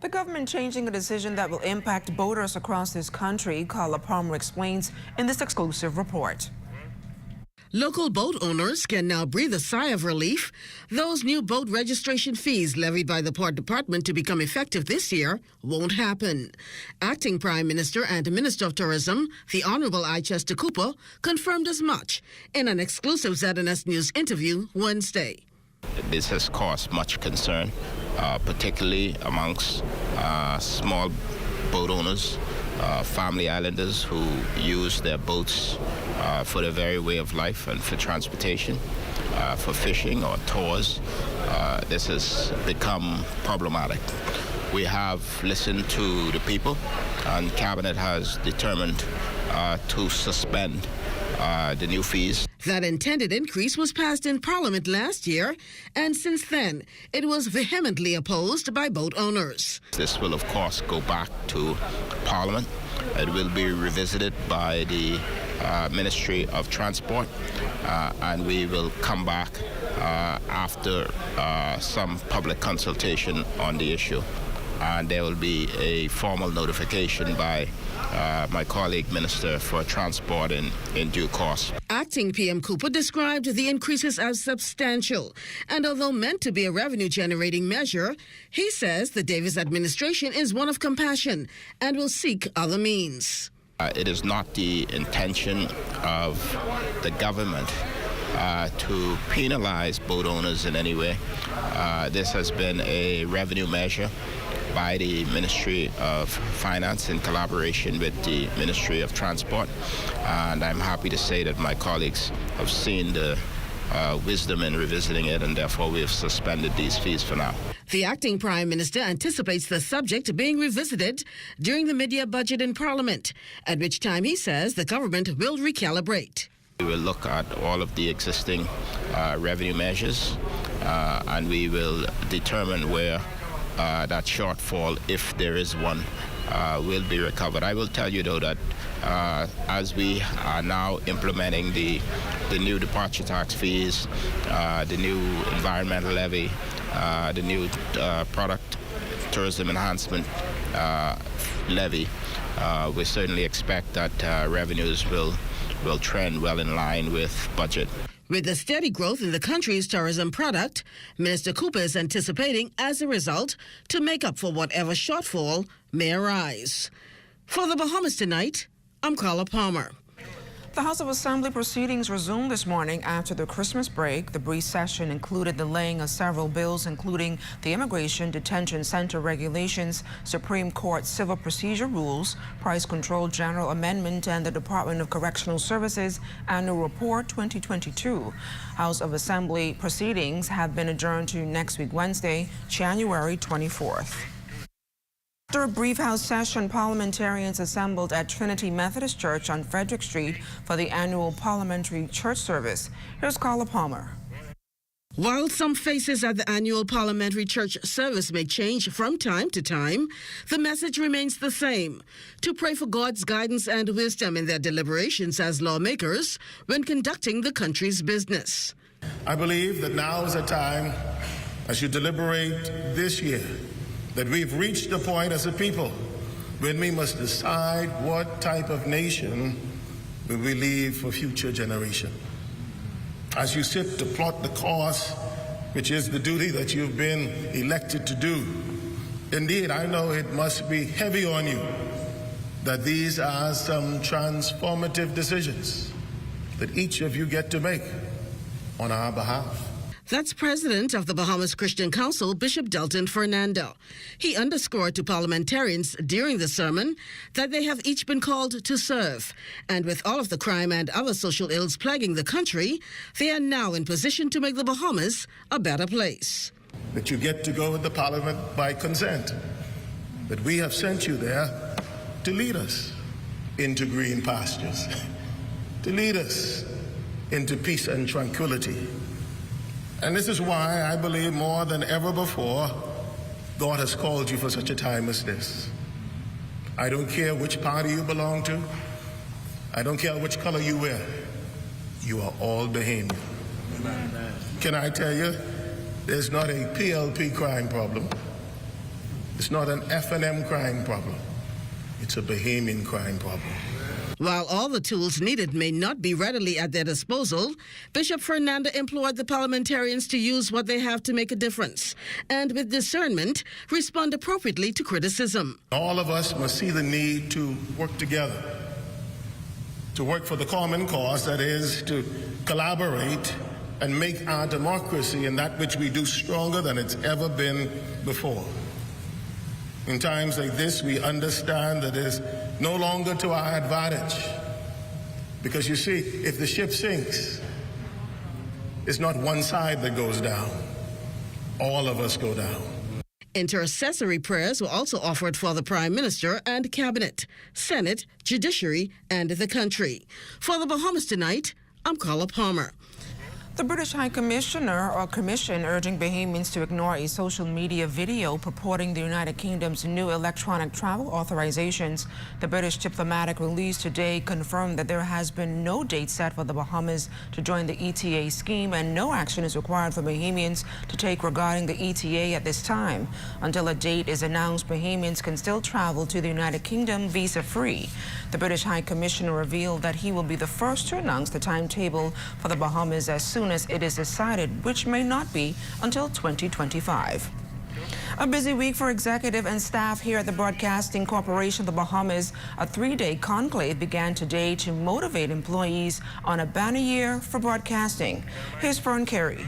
The government changing a decision that will impact boaters across this country, Carla Palmer explains in this exclusive report. Local boat owners can now breathe a sigh of relief. Those new boat registration fees levied by the Port Department to become effective this year won't happen. Acting Prime Minister and Minister of Tourism, the Honorable I. Chester Cooper, confirmed as much in an exclusive ZNS News interview Wednesday. This has caused much concern, particularly amongst small boat owners, family islanders who use their boats for their very way of life and for transportation, for fishing or tours. This has become problematic. We have listened to the people, and Cabinet has determined to suspend the new fees. That intended increase was passed in Parliament last year, and since then, it was vehemently opposed by boat owners. This will, of course, go back to Parliament. It will be revisited by the Ministry of Transport, and we will come back after some public consultation on the issue. And there will be a formal notification by my colleague Minister for Transport in due course. Acting PM Cooper described the increases as substantial, and although meant to be a revenue-generating measure, he says the Davis administration is one of compassion and will seek other means. It is not the intention of the government to penalize boat owners in any way. This has been a revenue measure by the Ministry of Finance in collaboration with the Ministry of Transport. And I'm happy to say that my colleagues have seen the wisdom in revisiting it, and therefore we have suspended these fees for now. The acting Prime Minister anticipates the subject being revisited during the mid-year budget in Parliament, at which time he says the government will recalibrate. We will look at all of the existing revenue measures, and we will determine where that shortfall, if there is one, will be recovered. I will tell you, though, that as we are now implementing the new departure tax fees, the new environmental levy, the new product tourism enhancement levy, we certainly expect that revenues will trend well in line with budget. With the steady growth in the country's tourism product, Minister Cooper is anticipating, as a result, to make up for whatever shortfall may arise. For the Bahamas Tonight, I'm Carla Palmer. The House of Assembly proceedings resumed this morning after the Christmas break. The brief session included the laying of several bills, including the Immigration Detention Center regulations, Supreme Court civil procedure rules, Price Control General Amendment, and the Department of Correctional Services Annual Report 2022. House of Assembly proceedings have been adjourned to next week, Wednesday, January 24th. After a brief House session, parliamentarians assembled at Trinity Methodist Church on Frederick Street for the annual parliamentary church service. Here's Carla Palmer. While some faces at the annual parliamentary church service may change from time to time, the message remains the same: to pray for God's guidance and wisdom in their deliberations as lawmakers when conducting the country's business. I believe that now is a time, as you deliberate this year, that we've reached the point as a people when we must decide what type of nation will we leave for future generations. As you sit to plot the course, which is the duty that you've been elected to do, indeed, I know it must be heavy on you that these are some transformative decisions that each of you get to make on our behalf. That's President of the Bahamas Christian Council, Bishop Delton Fernando. He underscored to parliamentarians during the sermon that they have each been called to serve. And with all of the crime and other social ills plaguing the country, they are now in position to make the Bahamas a better place. That you get to go with the parliament by consent. That we have sent you there to lead us into green pastures, to lead us into peace and tranquility. And this is why I believe more than ever before, God has called you for such a time as this. I don't care which party you belong to. I don't care which color you wear. You are all Bahamian. Can I tell you, there's not a PLP crime problem. It's not an F&M crime problem. It's a Bahamian crime problem. While all the tools needed may not be readily at their disposal, Bishop Fernando implored the parliamentarians to use what they have to make a difference and, with discernment, respond appropriately to criticism. All of us must see the need to work together, to work for the common cause, that is, to collaborate and make our democracy and that which we do stronger than it's ever been before. In times like this, we understand that it is no longer to our advantage. Because you see, if the ship sinks, it's not one side that goes down. All of us go down. Intercessory prayers were also offered for the Prime Minister and Cabinet, Senate, Judiciary, and the country. For the Bahamas Tonight, I'm Carla Palmer. The British High Commissioner or Commission urging Bahamians to ignore a social media video purporting the United Kingdom's new electronic travel authorizations. The British diplomatic release today confirmed that there has been no date set for the Bahamas to join the ETA scheme and no action is required for Bahamians to take regarding the ETA at this time. Until a date is announced, Bahamians can still travel to the United Kingdom visa-free. The British High Commissioner revealed that he will be the first to announce the timetable for the Bahamas as soon as it is decided, which may not be until 2025. A busy week for executive and staff here at the Broadcasting Corporation of the Bahamas. A 3-day conclave began today to motivate employees on a banner year for broadcasting. Here's Fern Carey.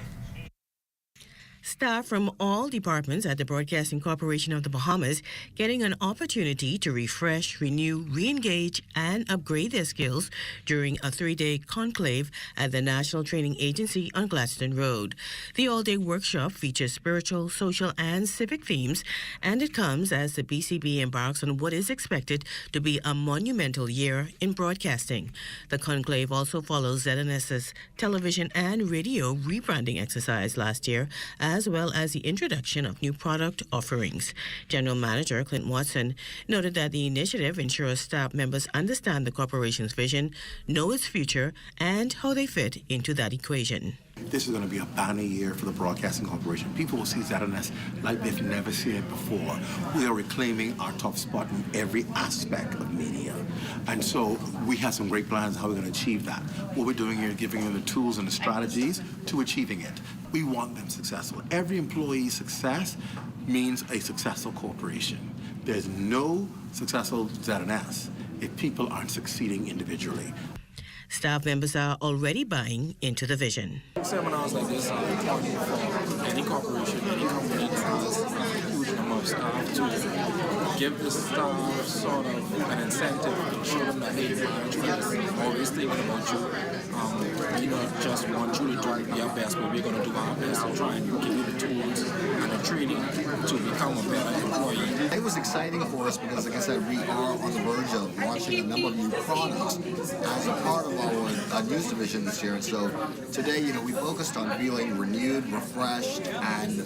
Staff from all departments at the Broadcasting Corporation of the Bahamas getting an opportunity to refresh, renew, re-engage, and upgrade their skills during a 3-day conclave at the National Training Agency on Gladstone Road. The all-day workshop features spiritual, social, and civic themes, and it comes as the BCB embarks on what is expected to be a monumental year in broadcasting. The conclave also follows ZNS's television and radio rebranding exercise last year, as well as the introduction of new product offerings. General Manager Clint Watson noted that the initiative ensures staff members understand the corporation's vision, know its future, and how they fit into that equation. This is going to be a banner year for the Broadcasting Corporation. People will see ZNS like they've never seen it before. We are reclaiming our top spot in every aspect of media. And so we have some great plans how we're going to achieve that. What we're doing here is giving them the tools and the strategies to achieving it. We want them successful. Every employee's success means a successful corporation. There's no successful ZNS if people aren't succeeding individually. Staff members are already buying into the vision. Seminars like this are important for any corporation, any company that has a huge number of staff to give the staff sort of an incentive and show them that, hey, management is always thinking about you. We don't just want you to do your best, but we're going to do our best to try and give you the tools and the training to become a better employee. It was exciting for us because, like I said, we are on the verge of launching a number of new products as a part of our news division this year. And so today, we focused on feeling renewed, refreshed, and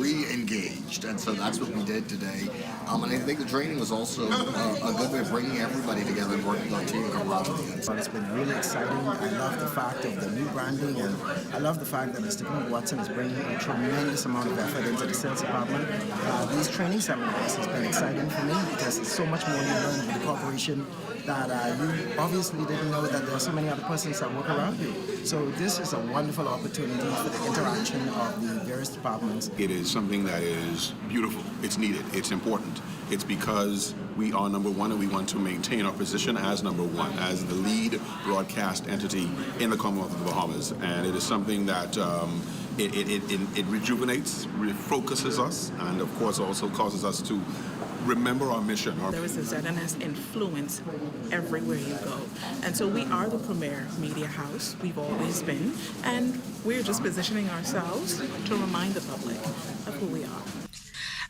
re-engaged. And so that's what we did today. And I think the training was also a good way of bringing everybody together and working on team camaraderie. It's been really exciting. I love the fact of the new branding, and I love the fact that Mr. Pete Watson is bringing a tremendous amount of effort into the sales department. These training seminars has been exciting for me because there's so much more you learn about the corporation that you obviously didn't know that there are so many other persons that work around you. So this is a wonderful opportunity for the interaction of the various departments. It is something that is beautiful. It's needed. It's important. It's because we are number one and we want to maintain our position as number one, as the lead broadcast entity in the Commonwealth of the Bahamas. And it is something that it rejuvenates, refocuses us, and of course also causes us to remember our mission. There is a ZNS influence everywhere you go. And so we are the premier media house. We've always been. And we're just positioning ourselves to remind the public of who we are.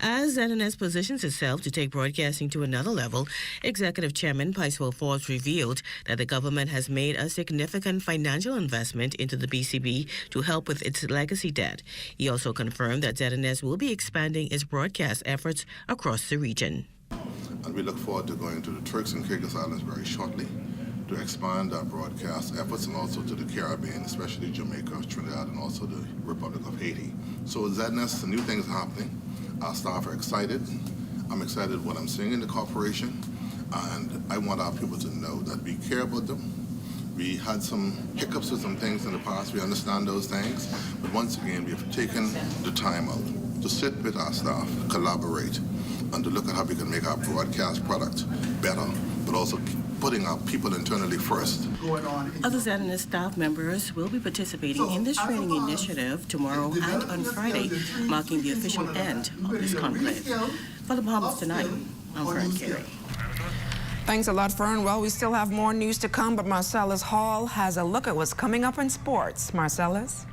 As ZNS positions itself to take broadcasting to another level, Executive Chairman Paiswell Forbes revealed that the government has made a significant financial investment into the BCB to help with its legacy debt. He also confirmed that ZNS will be expanding its broadcast efforts across the region. And we look forward to going to the Turks and Caicos Islands very shortly to expand our broadcast efforts, and also to the Caribbean, especially Jamaica, Trinidad, and also the Republic of Haiti. So ZNS, the new things are happening. Our staff are excited. I'm excited what I'm seeing in the corporation, and I want our people to know that we care about them. We had some hiccups with some things in the past. We understand those things, but once again, we have taken the time out to sit with our staff, collaborate, and to look at how we can make our broadcast product better, but also putting our people internally first. Other ZNS staff members will be participating in this training initiative tomorrow and on Friday, marking the official end of this conclave. For the Bahamas Tonight, I'm Fern Carey. Thanks a lot, Fern. Well, we still have more news to come, but Marcellus Hall has a look at what's coming up in sports. Marcellus?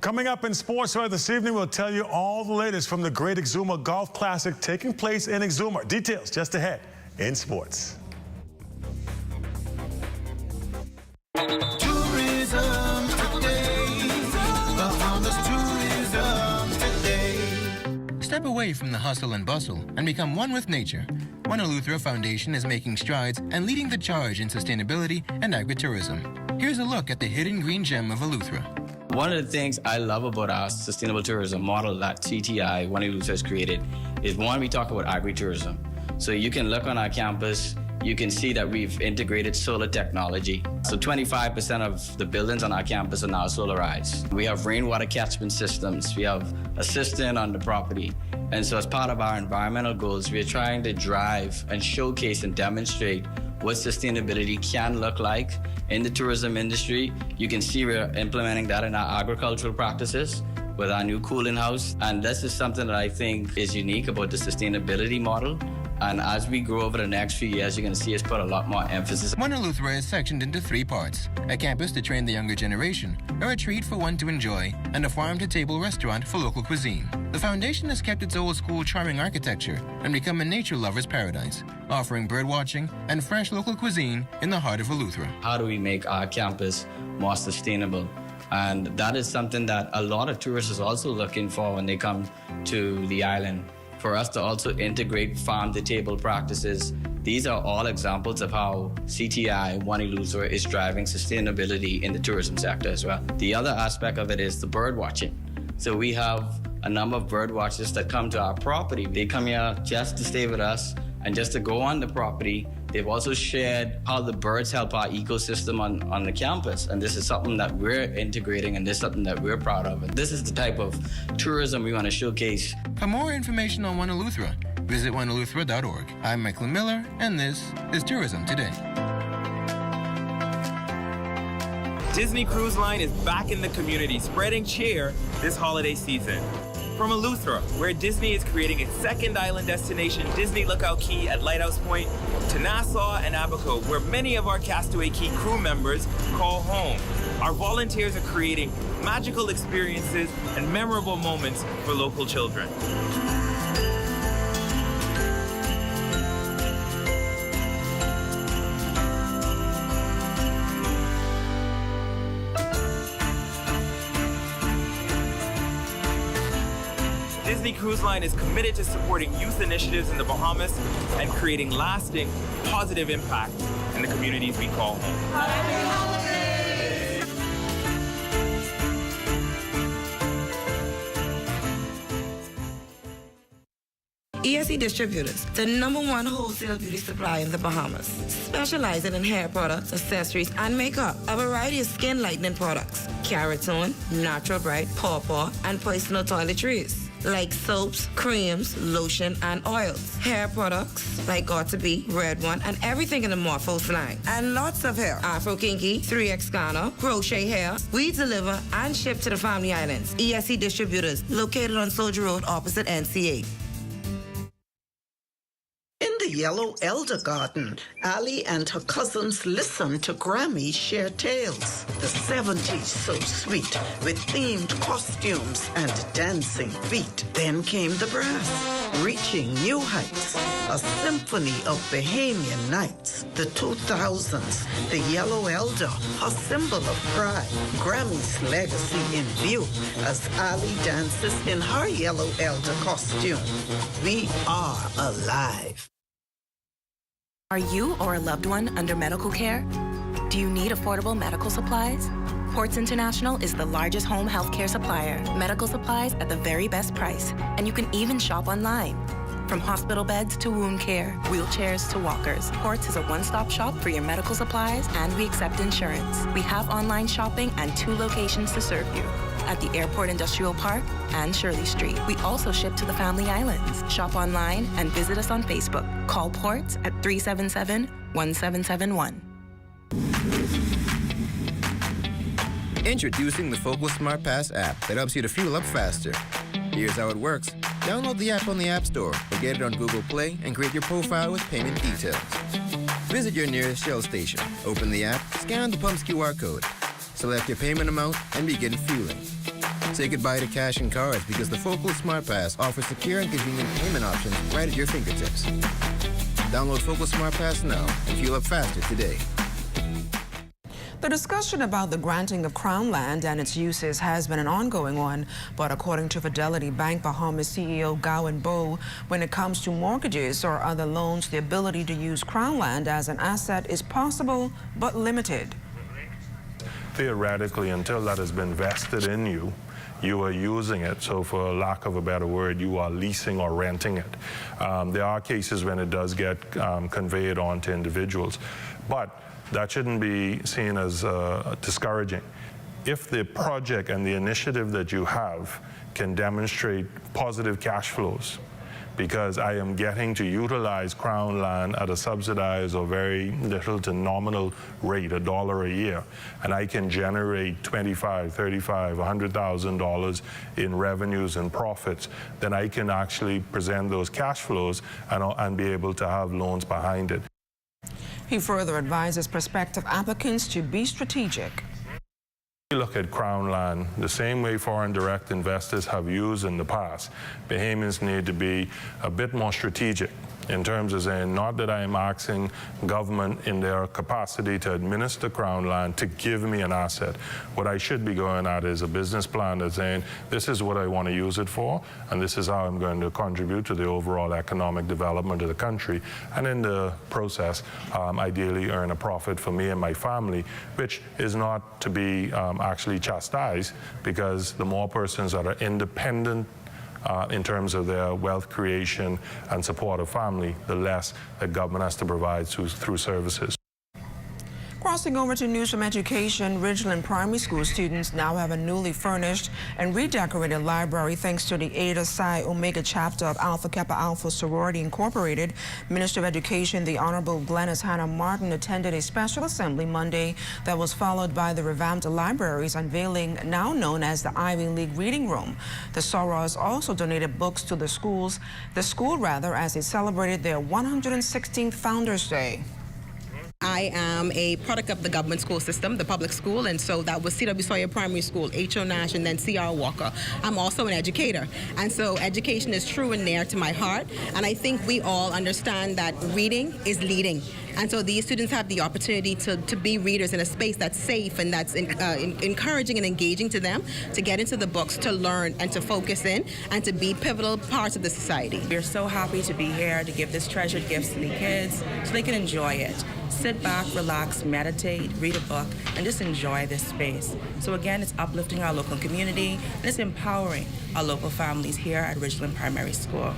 Coming up in sports this evening, we'll tell you all the latest from the Great Exuma Golf Classic taking place in Exuma. Details just ahead in sports. Tourism today. Bahamas tourism today. Step away from the hustle and bustle and become one with nature. One Eleuthera Foundation is making strides and leading the charge in sustainability and agritourism. Here's a look at the hidden green gem of Eleuthera. One of the things I love about our sustainable tourism model that CTI, One Eleuthera, has created is, one, we talk about agritourism. So you can look on our campus, you can see that we've integrated solar technology. So 25% of the buildings on our campus are now solarized. We have rainwater catchment systems. We have a cistern on the property. And so as part of our environmental goals, we're trying to drive and showcase and demonstrate what sustainability can look like in the tourism industry. You can see we're implementing that in our agricultural practices with our new cooling house. And this is something that I think is unique about the sustainability model. And as we grow over the next few years, you're going to see us put a lot more emphasis. One Eleuthera is sectioned into 3 parts: a campus to train the younger generation, a retreat for one to enjoy, and a farm-to-table restaurant for local cuisine. The foundation has kept its old-school charming architecture and become a nature lover's paradise, offering birdwatching and fresh local cuisine in the heart of Eleuthera. How do we make our campus more sustainable? And that is something that a lot of tourists are also looking for when they come to the island. For us to also integrate farm-to-table practices. These are all examples of how CTI, One Eleuthera, is driving sustainability in the tourism sector as well. The other aspect of it is the bird watching. So we have a number of bird watchers that come to our property. They come here just to stay with us and just to go on the property. They've also shared how the birds help our ecosystem on the campus. And this is something that we're integrating, and this is something that we're proud of. And this is the type of tourism we want to showcase. For more information on One Eleuthera, visit oneeleuthera.org. I'm Michael Miller, and this is Tourism Today. Disney Cruise Line is back in the community, spreading cheer this holiday season. From Eleuthera, where Disney is creating its second island destination, Disney Lookout Key at Lighthouse Point, to Nassau and Abaco, where many of our Castaway Key crew members call home. Our volunteers are creating magical experiences and memorable moments for local children. Disney Cruise Line is committed to supporting youth initiatives in the Bahamas and creating lasting, positive impact in the communities we call home. ESE Distributors, the #1 wholesale beauty supplier in the Bahamas, specializing in hair products, accessories, and makeup. A variety of skin lightening products, Keratin, Natural Bright, Pawpaw, and personal toiletries, like soaps, creams, lotion, and oils. Hair products like Got2b, Red One, and everything in the Morphos line. And lots of hair. Afro Kinky, 3X Ghana, Crochet Hair. We deliver and ship to the Family Islands. ESE Distributors, located on Soldier Road opposite NCA. In the Yellow Elder Garden, Ali and her cousins listened to Grammy share tales. The 70s so sweet, with themed costumes and dancing feet. Then came the brass, reaching new heights. A symphony of Bahamian nights. The 2000s, the Yellow Elder, a symbol of pride. Grammy's legacy in view as Ali dances in her Yellow Elder costume. We are alive. Are you or a loved one under medical care? Do you need affordable medical supplies? Ports International is the largest home health care supplier. Medical supplies at the very best price. And you can even shop online. From hospital beds to wound care, wheelchairs to walkers, Ports is a one-stop shop for your medical supplies, and we accept insurance. We have online shopping and 2 locations to serve you, at the Airport Industrial Park and Shirley Street. We also ship to the Family Islands. Shop online and visit us on Facebook. Call Ports at 377-1771. Introducing the Focal Smart Pass app that helps you to fuel up faster. Here's how it works. Download the app on the App Store or get it on Google Play and create your profile with payment details. Visit your nearest Shell station. Open the app, scan the pump's QR code, select your payment amount, and begin fueling. Say goodbye to cash and cards because the Focal Smart Pass offers secure and convenient payment options right at your fingertips. Download Focal Smart Pass now and fuel up faster today. The discussion about the granting of Crown land and its uses has been an ongoing one, but according to Fidelity Bank Bahamas CEO Gowan Bowe, when it comes to mortgages or other loans, the ability to use Crown land as an asset is possible but limited. Theoretically, until that has been vested in you, you are using it. So for lack of a better word, you are leasing or renting it. There are cases when it does get conveyed on to individuals, but that shouldn't be seen as discouraging. If the project and the initiative that you have can demonstrate positive cash flows, because I am getting to utilize Crown land at a subsidized or very little to nominal rate, $1 a year, and I can generate $25,000, $35,000, $100,000 in revenues and profits, then I can actually present those cash flows and be able to have loans behind it. He further advises prospective applicants to be strategic. We look at Crown land the same way foreign direct investors have used in the past. Bahamians need to be a bit more strategic in terms of saying, not that I am asking government in their capacity to administer Crown land to give me an asset. What I should be going at is a business plan that's saying, this is what I want to use it for, and this is how I'm going to contribute to the overall economic development of the country, and in the process, ideally earn a profit for me and my family, which is not to be actually chastised, because the more persons that are independent in terms of their wealth creation and support of family, the less the government has to provide through services. Crossing over to news from education, Ridgeland Primary School students now have a newly furnished and redecorated library thanks to the Eta Psi Omega chapter of Alpha Kappa Alpha Sorority Incorporated. Minister of Education, the Honorable Glennis Hannah Martin, attended a special assembly Monday that was followed by the revamped library's unveiling, now known as the Ivy League Reading Room. The Sorors also donated books to the school as they celebrated their 116th Founders Day. I am a product of the government school system, the public school, and so that was C.W. Sawyer Primary School, H.O. Nash, and then C.R. Walker. I'm also an educator, and so education is true and near to my heart, and I think we all understand that reading is leading. And so these students have the opportunity to be readers in a space that's safe and that's encouraging and engaging to them, to get into the books, to learn and to focus in, and to be pivotal parts of the society. We're so happy to be here to give this treasured gift to the kids so they can enjoy it. Sit back, relax, meditate, read a book, and just enjoy this space. So again, it's uplifting our local community, and it's empowering our local families here at Ridgeland Primary School.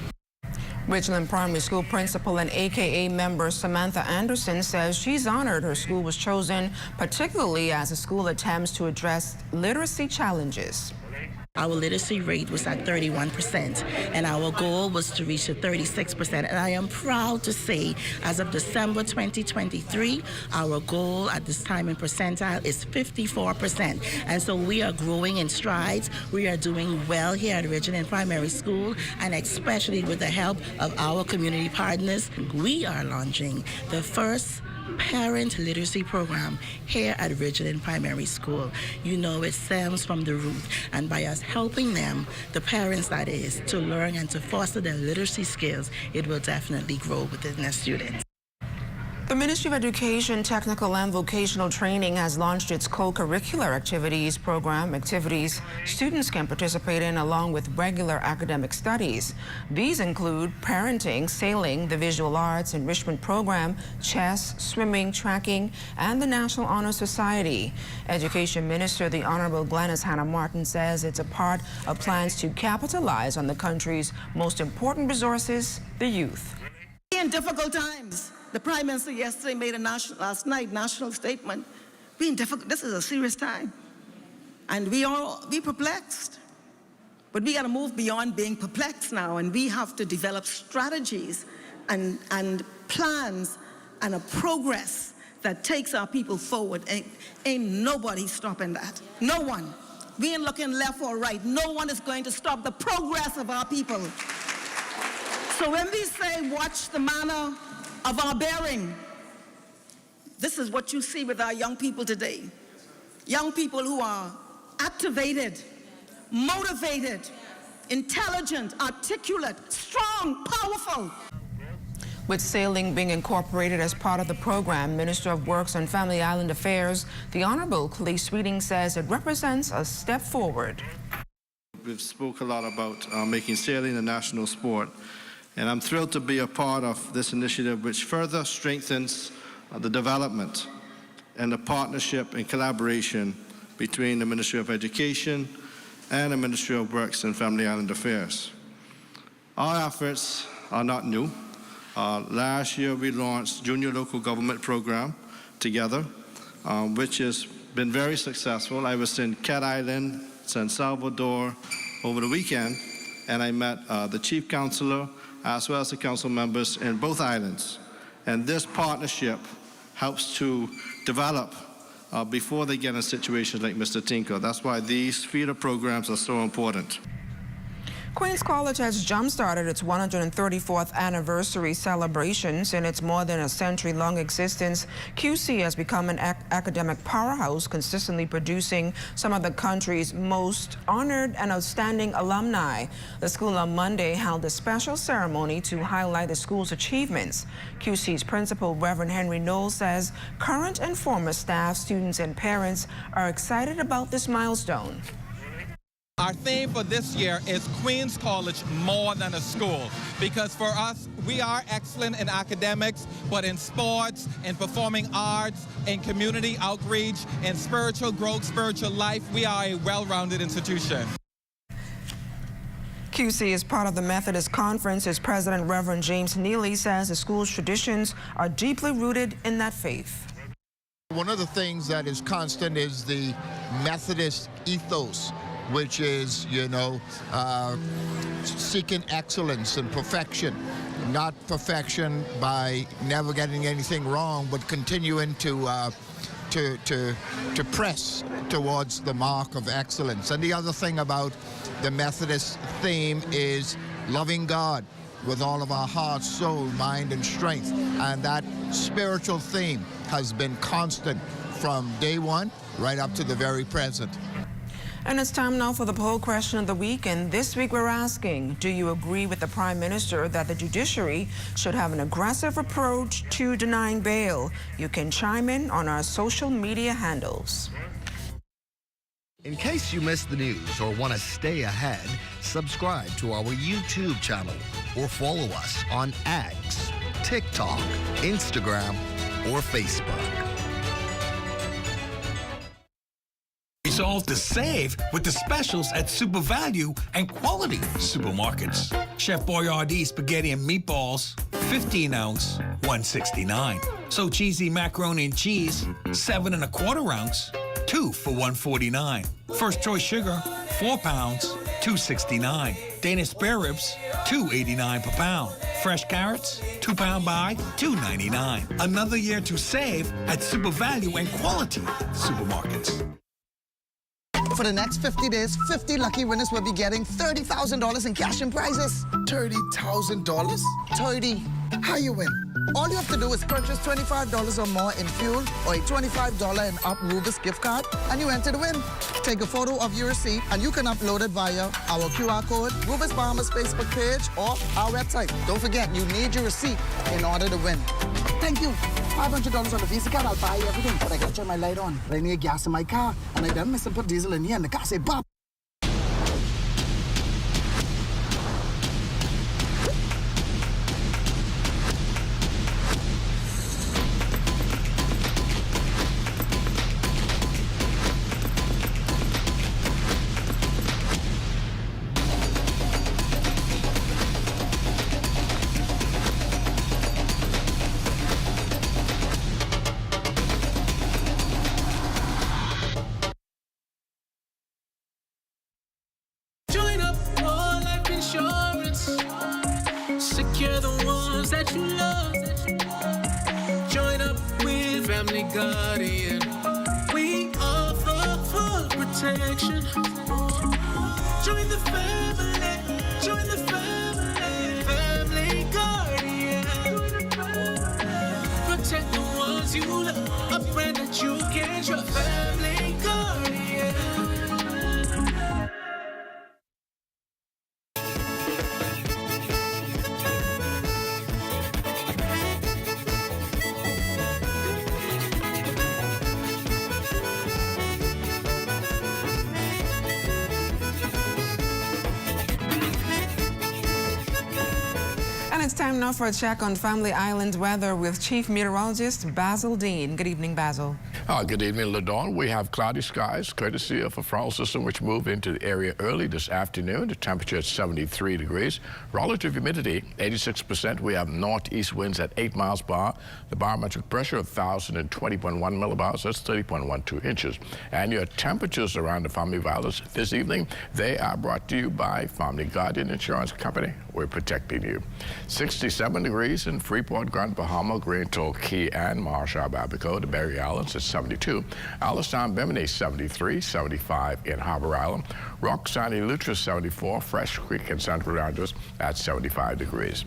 Ridgeland Primary School principal and AKA member Samantha Anderson says she's honored her school was chosen, particularly as the school attempts to address literacy challenges. Our literacy rate was at 31%, and our goal was to reach 36%. And I am proud to say, as of December 2023, our goal at this time in percentile is 54%. And so we are growing in strides. We are doing well here at Ridgeland Primary School, and especially with the help of our community partners, we are launching the first parent literacy program here at Ridgeland Primary School. You know, it stems from the root, and by us helping them, the parents that is, to learn and to foster their literacy skills, it will definitely grow within their students. The Ministry of Education, Technical and Vocational Training has launched its co-curricular activities program. Activities students can participate in along with regular academic studies. These include parenting, sailing, the visual arts enrichment program, chess, swimming, tracking, and the National Honor Society. Education Minister, the Honorable Glenys Hanna Martin, says it's a part of plans to capitalize on the country's most important resources, the youth. In difficult times, the Prime Minister yesterday made a national statement. Being difficult, this is a serious time. And we all be perplexed. But we got to move beyond being perplexed now, and we have to develop strategies and plans and a progress that takes our people forward. Ain't nobody stopping that. No one. We ain't looking left or right. No one is going to stop the progress of our people. So when we say watch the manner of our bearing, this is what you see with our young people today. Young people who are activated, motivated, intelligent, articulate, strong, powerful. With sailing being incorporated as part of the program, Minister of Works and Family Island Affairs, the Honorable Clay Sweeting says it represents a step forward. We've spoke a lot about making sailing a national sport. And I'm thrilled to be a part of this initiative, which further strengthens the development and the partnership and collaboration between the Ministry of Education and the Ministry of Works and Family Island Affairs. Our efforts are not new. Last year we launched Junior Local Government Program together, which has been very successful. I was in Cat Island, San Salvador over the weekend, and I met the Chief Counselor as well as the council members in both islands. And this partnership helps to develop before they get in situations like Mr. Tinker. That's why these feeder programs are so important. Queens College has jump-started its 134th anniversary celebrations. In its more than a century-long existence, QC has become an academic powerhouse, consistently producing some of the country's most honored and outstanding alumni. The school on Monday held a special ceremony to highlight the school's achievements. QC's principal, Reverend Henry Knowles, says current and former staff, students, and parents are excited about this milestone. Our theme for this year is Queens College More Than a School, because for us, we are excellent in academics, but in sports, in performing arts, in community outreach, in spiritual growth, spiritual life, we are a well-rounded institution. QC is part of the Methodist Conference. Its president, Reverend James Neely, says the school's traditions are deeply rooted in that faith. One of the things that is constant is the Methodist ethos, which is, seeking excellence and perfection. Not perfection by never getting anything wrong, but continuing to press towards the mark of excellence. And the other thing about the Methodist theme is loving God with all of our heart, soul, mind, and strength. And that spiritual theme has been constant from day one right up to the very present. And it's time now for the poll question of the week. And this week we're asking, do you agree with the Prime Minister that the judiciary should have an aggressive approach to denying bail? You can chime in on our social media handles. In case you missed the news or want to stay ahead, subscribe to our YouTube channel or follow us on X, TikTok, Instagram, or Facebook. Resolve to save with the specials at Super Value and Quality Supermarkets. Chef Boyardee spaghetti and meatballs, 15-ounce, $1.69. So cheesy macaroni and cheese, 7 1/4 ounce, 2 for $1.49. First choice sugar, 4 pounds, $2.69. Danish spare ribs, $2.89 per pound. Fresh carrots, 2-pound buy, $2.99. Another year to save at Super Value and Quality Supermarkets. For the next 50 days, 50 lucky winners will be getting $30,000 in cash and prizes. $30,000? 30. How you win? All you have to do is purchase $25 or more in fuel or a $25 and up Rubis gift card, and you enter to win. Take a photo of your receipt, and you can upload it via our QR code, Rubis Bahamas Facebook page, or our website. Don't forget, you need your receipt in order to win. Thank you. $500 on the Visa card, I'll buy everything, but I got to turn my light on. But I need gas in my car, and I done miss and put diesel in here, and the car say, "Bob." Secure the ones that you love. Join up with Family Guardian. We offer full protection. Join the family. Join the family. Family Guardian. Protect the ones you love. A friend that you can trust. Family Guardian. And it's time now for a check on Family Island weather with Chief Meteorologist Basil Dean. Good evening, Basil. Good evening, LaDawn. We have cloudy skies, courtesy of a frontal system which moved into the area early this afternoon. The temperature at 73 degrees. Relative humidity, 86%. We have northeast winds at 8 miles per hour. The barometric pressure of 1,020.1 millibars. That's 30.12 inches. And your temperatures around the Family Islands this evening, they are brought to you by Family Guardian Insurance Company. We're protecting you. 67 degrees in Freeport, Grand Bahama, Grand Atoll, Key, and Marshall, Abaco. The Berry Islands at 72. Alistown, Bimini, 73. 75 in Harbor Island. Rock, Sandy, Lutra, 74. Fresh Creek and Central Andros at 75 degrees.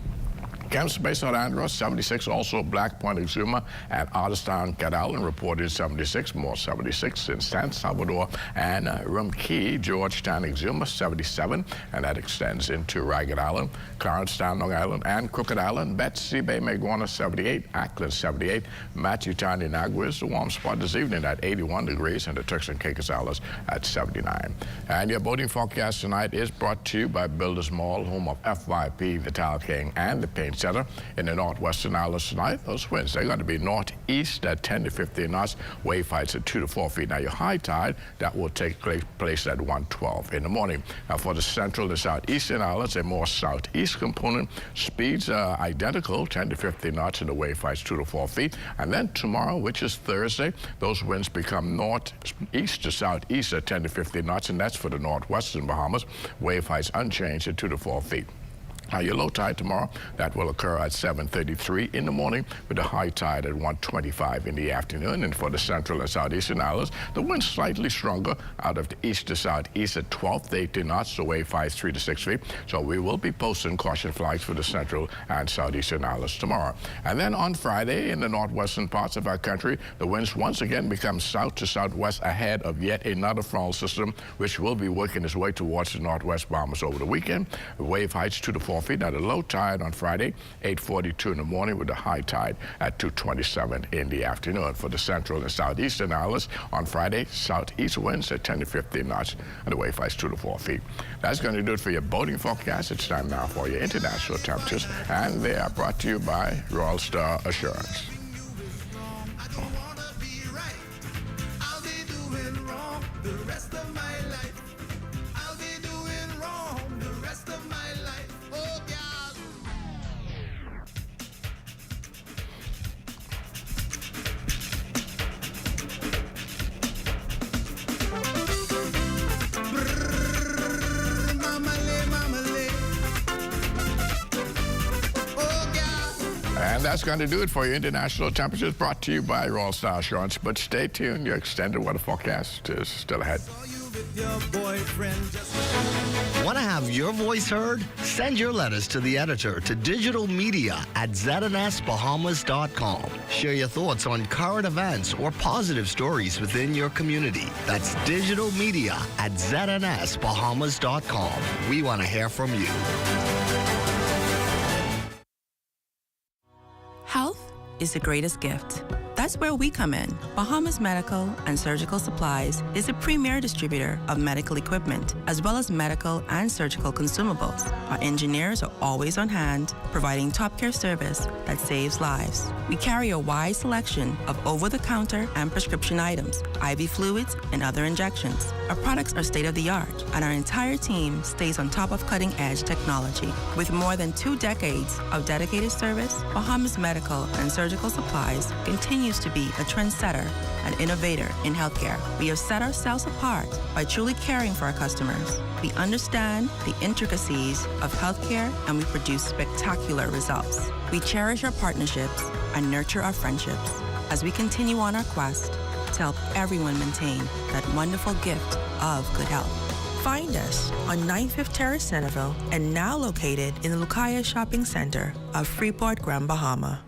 Camp Space St. Andros, 76. Also Black Point, Exuma, and Otterstown, Cat Island reported 76. More 76 in San Salvador and Rumkey, Georgetown, Exuma, 77. And that extends into Ragged Island, Clarencetown, Long Island, and Crooked Island. Betsy Bay, Maguana, 78. Ackland, 78. Matthewtown, Inagua, the warm spot this evening at 81 degrees, and the Turks and Caicos Islands at 79. And your boating forecast tonight is brought to you by Builders Mall, home of FYP, the Tile King, and the Paint Center. In the northwestern islands tonight, those winds, they're going to be northeast at 10 to 15 knots, wave heights at 2 to 4 feet. Now, your high tide, that will take place at 1:12 in the morning. Now, for the central and southeastern islands, a more southeast component, speeds are identical, 10 to 15 knots, and the wave heights 2 to 4 feet. And then tomorrow, which is Thursday, those winds become northeast to southeast at 10 to 15 knots, and that's for the northwestern Bahamas. Wave heights unchanged at 2 to 4 feet. Now, your low tide tomorrow, that will occur at 7:33 in the morning with a high tide at 1:25 in the afternoon. And for the central and southeastern islands, the wind slightly stronger out of the east to southeast at 12 to 18 knots, the wave 3 to 6 feet. So we will be posting caution flags for the central and southeastern islands tomorrow. And then on Friday, in the northwestern parts of our country, the winds once again become south to southwest ahead of yet another frontal system, which will be working its way towards the northwest Bahamas over the weekend. The wave heights 2 to 4 feet. Now, the low tide on Friday, 8:42 in the morning, with a high tide at 2:27 in the afternoon. For the central and southeastern islands, on Friday, southeast winds at 10 to 15 knots, and the wave heights 2 to 4 feet. That's going to do it for your boating forecast. It's time now for your international temperatures, and they are brought to you by Royal Star Assurance. And that's going to do it for your international temperatures, brought to you by Royal Star Assurance. But stay tuned, your extended weather forecast is still ahead. Want to have your voice heard? Send your letters to the editor to digitalmedia@znsbahamas.com. Share your thoughts on current events or positive stories within your community. That's digitalmedia@znsbahamas.com. We want to hear from you. Health is the greatest gift. That's where we come in. Bahamas Medical and Surgical Supplies is a premier distributor of medical equipment, as well as medical and surgical consumables. Our engineers are always on hand, providing top care service that saves lives. We carry a wide selection of over-the-counter and prescription items, IV fluids, and other injections. Our products are state-of-the-art, and our entire team stays on top of cutting-edge technology. With more than 2 decades of dedicated service, Bahamas Medical and Surgical Supplies continues to be a trendsetter and innovator in healthcare. We have set ourselves apart by truly caring for our customers. We understand the intricacies of healthcare, and we produce spectacular results. We cherish our partnerships and nurture our friendships as we continue on our quest to help everyone maintain that wonderful gift of good health. Find us on 95th Terrace, Centerville, and now located in the Lucaya Shopping Center of Freeport, Grand Bahama.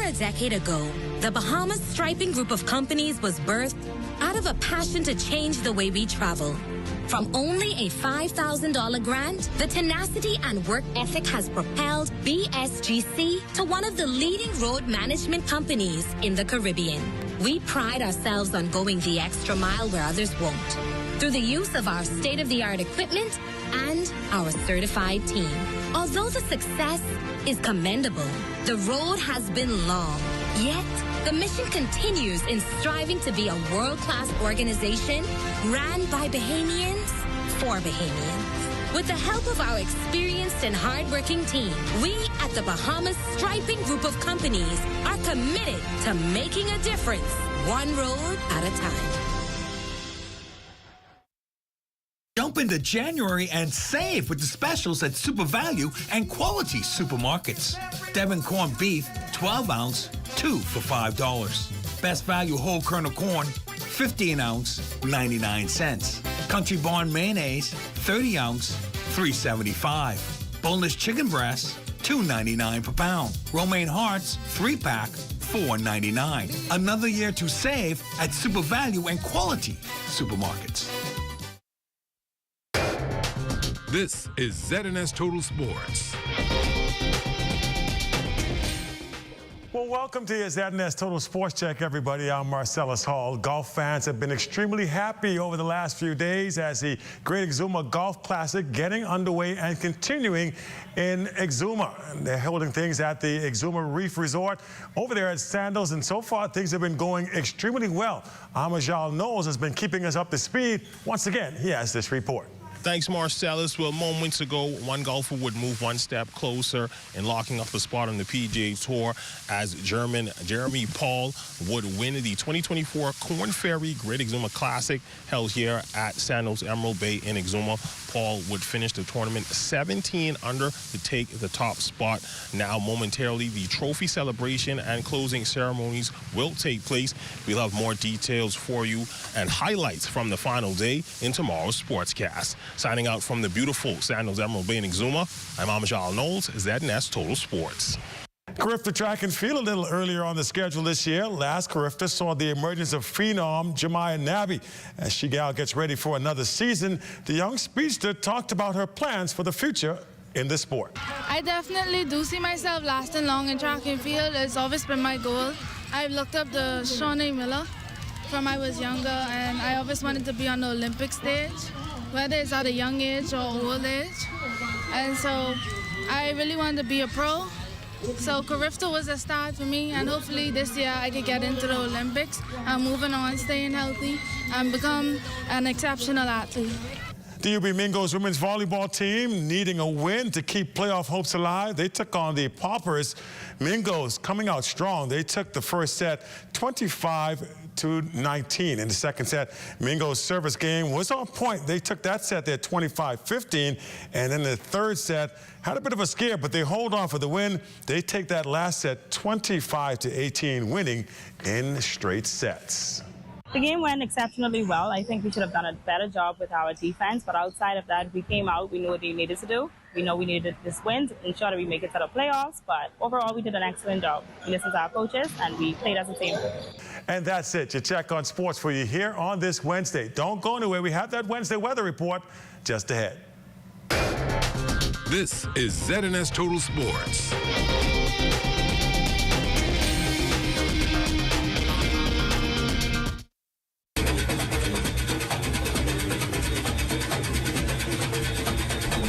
A decade ago, the Bahamas Striping Group of companies was birthed out of a passion to change the way we travel. From only a $5,000 grant, the tenacity and work ethic has propelled BSGC to one of the leading road management companies in the Caribbean. We pride ourselves on going the extra mile where others won't, through the use of our state-of-the-art equipment and our certified team. Although the success is commendable, the road has been long. Yet, the mission continues in striving to be a world-class organization ran by Bahamians for Bahamians. With the help of our experienced and hardworking team, we at the Bahamas Striping Group of companies are committed to making a difference, one road at a time. Jump into January and save with the specials at Super Value and Quality Supermarkets. Devon corned beef, 12 ounce, 2 for $5. Best Value whole kernel corn, 15 ounce, 99 cents. Country Barn mayonnaise, 30 ounce, $3.75. Boneless chicken breasts, $2.99 per pound. Romaine hearts, 3-pack, $4.99. Another year to save at Super Value and Quality Supermarkets. This is ZNS Total Sports. Well, welcome to your ZNS Total Sports Check, everybody. I'm Marcellus Hall. Golf fans have been extremely happy over the last few days as the Great Exuma Golf Classic getting underway and continuing in Exuma. And they're holding things at the Exuma Reef Resort over there at Sandals, and so far things have been going extremely well. Amajal Knowles has been keeping us up to speed. Once again, he has this report. Thanks, Marcellus. Well, moments ago, one golfer would move one step closer in locking up a spot on the PGA Tour as German Jeremy Paul would win the 2024 Korn Ferry Great Exuma Classic held here at Sandals Emerald Bay in Exuma. Paul would finish the tournament 17 under to take the top spot. Now, momentarily, the trophy celebration and closing ceremonies will take place. We'll have more details for you and highlights from the final day in tomorrow's Sportscast. Signing out from the beautiful Sandals Emerald Bay in Exuma, I'm Amajal Knowles, ZNS Total Sports. Carifta track and field a little earlier on the schedule this year. Last Carifta saw the emergence of phenom Jemiah Nabi. As she gets ready for another season, the young speedster talked about her plans for the future in the sport. I definitely do see myself lasting long in track and field. It's always been my goal. I've looked up to Shawnee Miller from I was younger, and I always wanted to be on the Olympic stage, whether it's at a young age or old age. And so I really wanted to be a pro. So Carifta was a start for me, and hopefully this year I could get into the Olympics. I'm moving on, staying healthy, and become an exceptional athlete. The UB Mingos women's volleyball team needing a win to keep playoff hopes alive. They took on the Paupers. Mingos coming out strong. They took the first set 25-19. In the second set, Mingos' service game was on point. They took that set there 25-15. And in the third set, had a bit of a scare, but they hold on for the win. They take that last set 25-18, winning in straight sets. The game went exceptionally well. I think we should have done a better job with our defense, but outside of that, we came out, we knew what we needed to do. We know we needed this win to ensure that we make it to the playoffs, but overall, we did an excellent job. We listened to our coaches, and we played as a team. And that's it. Your check on sports for you here on this Wednesday. Don't go anywhere. We have that Wednesday weather report just ahead. This is ZNS Total Sports.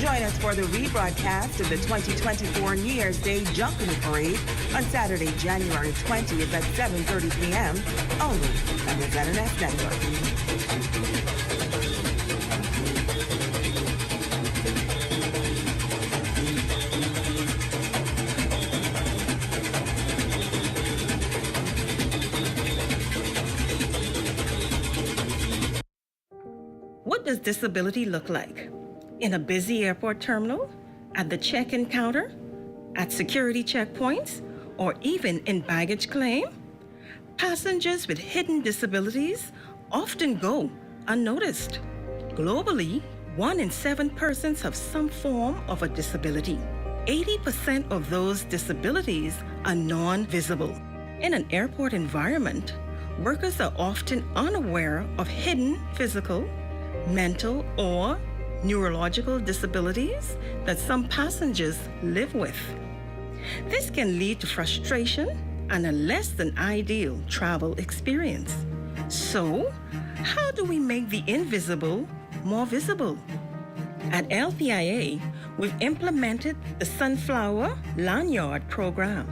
Join us for the rebroadcast of the 2024 New Year's Day Jumping Parade on Saturday, January 20th at 7:30 p.m. only on the ZNS Network. What does disability look like? In a busy airport terminal, at the check-in counter, at security checkpoints, or even in baggage claim? Passengers with hidden disabilities often go unnoticed. Globally, 1 in 7 persons have some form of a disability. 80% of those disabilities are non-visible. In an airport environment, workers are often unaware of hidden physical, mental, or neurological disabilities that some passengers live with. This can lead to frustration and a less than ideal travel experience. So, how do we make the invisible more visible? At LPIA, we've implemented the Sunflower Lanyard program.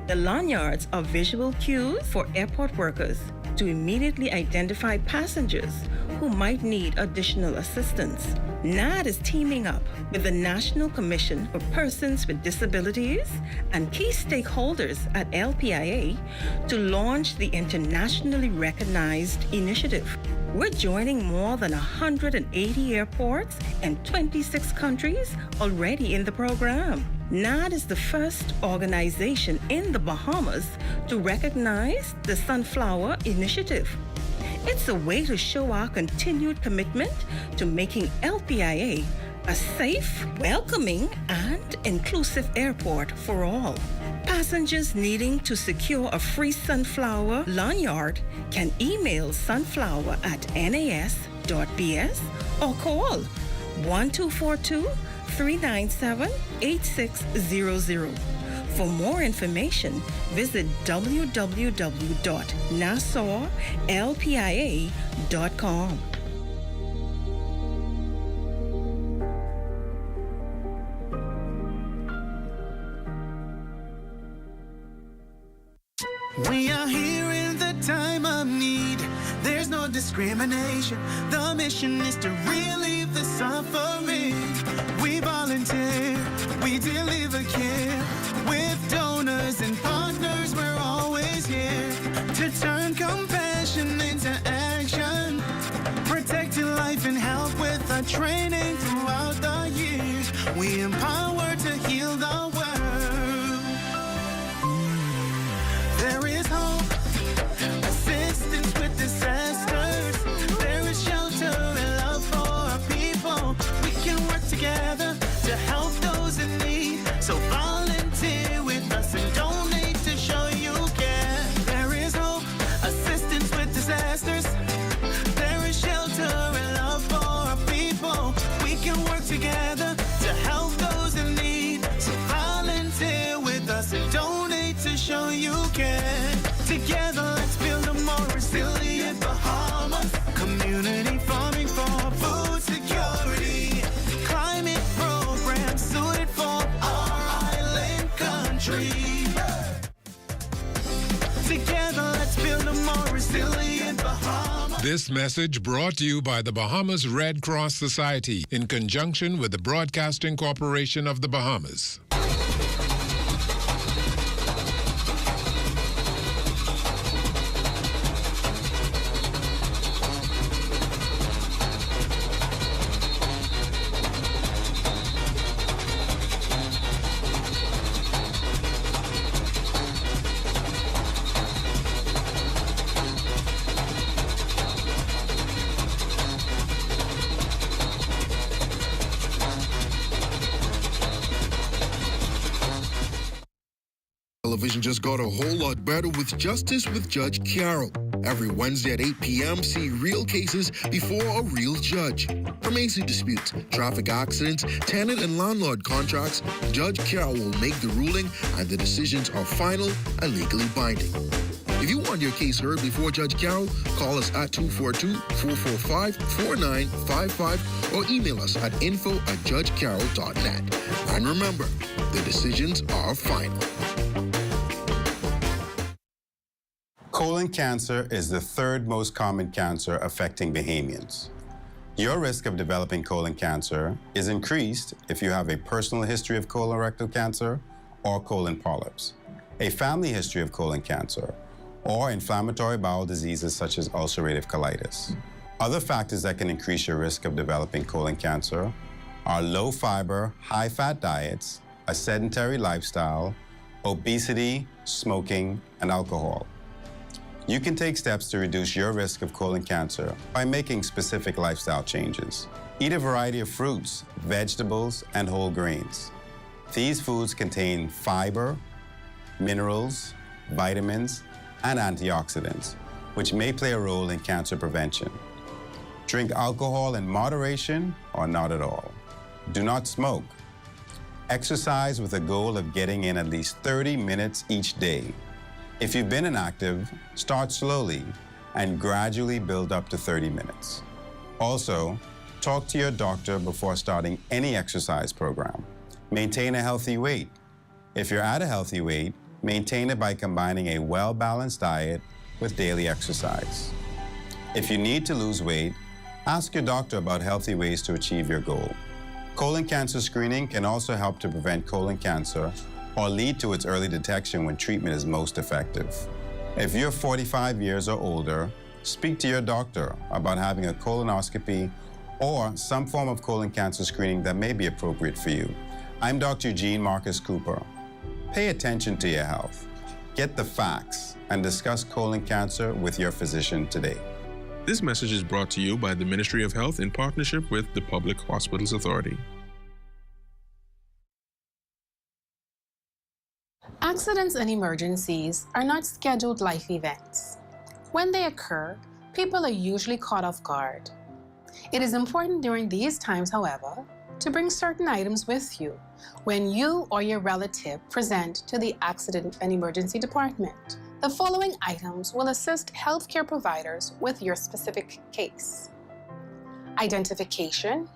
The lanyards are visual cues for airport workers to immediately identify passengers who might need additional assistance. NAD is teaming up with the National Commission for Persons with Disabilities and key stakeholders at LPIA to launch the internationally recognized initiative. We're joining more than 180 airports and 26 countries already in the program. NAD is the first organization in the Bahamas to recognize the Sunflower Initiative. It's a way to show our continued commitment to making LPIA a safe, welcoming, and inclusive airport for all. Passengers needing to secure a free Sunflower lanyard can email sunflower@nas.bs or call 1242-397-8600. For more information, visit www.nassauLPIA.com. We are here in the time of need. there's no discrimination. The mission is to relieve the suffering. We volunteer, we deliver care. With donors and partners, we're always here to turn compassion into action. Protecting life and health with our training throughout the years. We empower to heal the world. There is hope, assistance with disasters. There is shelter and love for our people. We can work together to help those in need. So volunteer with us and donate to show you care. There is hope, assistance with disasters. There is shelter and love for our people. We can work together to help those in need. So volunteer with us and donate to show you care. Together, let's build a more resilient Bahamas. Community farming for food security. Climate programs suited for our island country. Together, let's build a more resilient Bahamas. This message brought to you by the Bahamas Red Cross Society in conjunction with the Broadcasting Corporation of the Bahamas. Television just got a whole lot better with Justice with Judge Carol. Every Wednesday at 8 p.m., see real cases before a real judge. From AC disputes, traffic accidents, tenant and landlord contracts, Judge Carol will make the ruling and the decisions are final and legally binding. If you want your case heard before Judge Carol, call us at 242-445-4955 or email us at info@judgecarol.net. And remember, the decisions are final. Colon cancer is the third most common cancer affecting Bahamians. Your risk of developing colon cancer is increased if you have a personal history of colorectal cancer or colon polyps, a family history of colon cancer, or inflammatory bowel diseases such as ulcerative colitis. Other factors that can increase your risk of developing colon cancer are low fiber, high fat diets, a sedentary lifestyle, obesity, smoking, and alcohol. You can take steps to reduce your risk of colon cancer by making specific lifestyle changes. Eat a variety of fruits, vegetables, and whole grains. These foods contain fiber, minerals, vitamins, and antioxidants, which may play a role in cancer prevention. Drink alcohol in moderation or not at all. Do not smoke. Exercise with a goal of getting in at least 30 minutes each day. If you've been inactive, start slowly and gradually build up to 30 minutes. Also, talk to your doctor before starting any exercise program. Maintain a healthy weight. If you're at a healthy weight, maintain it by combining a well-balanced diet with daily exercise. If you need to lose weight, ask your doctor about healthy ways to achieve your goal. Colon cancer screening can also help to prevent colon cancer or lead to its early detection when treatment is most effective. If you're 45 years or older, speak to your doctor about having a colonoscopy or some form of colon cancer screening that may be appropriate for you. I'm Dr. Eugene Marcus Cooper. Pay attention to your health. Get the facts and discuss colon cancer with your physician today. This message is brought to you by the Ministry of Health in partnership with the Public Hospitals Authority. Accidents and emergencies are not scheduled life events. When they occur, people are usually caught off guard. It is important during these times, however, to bring certain items with you when you or your relative present to the Accident and Emergency Department. The following items will assist healthcare providers with your specific case. Identification,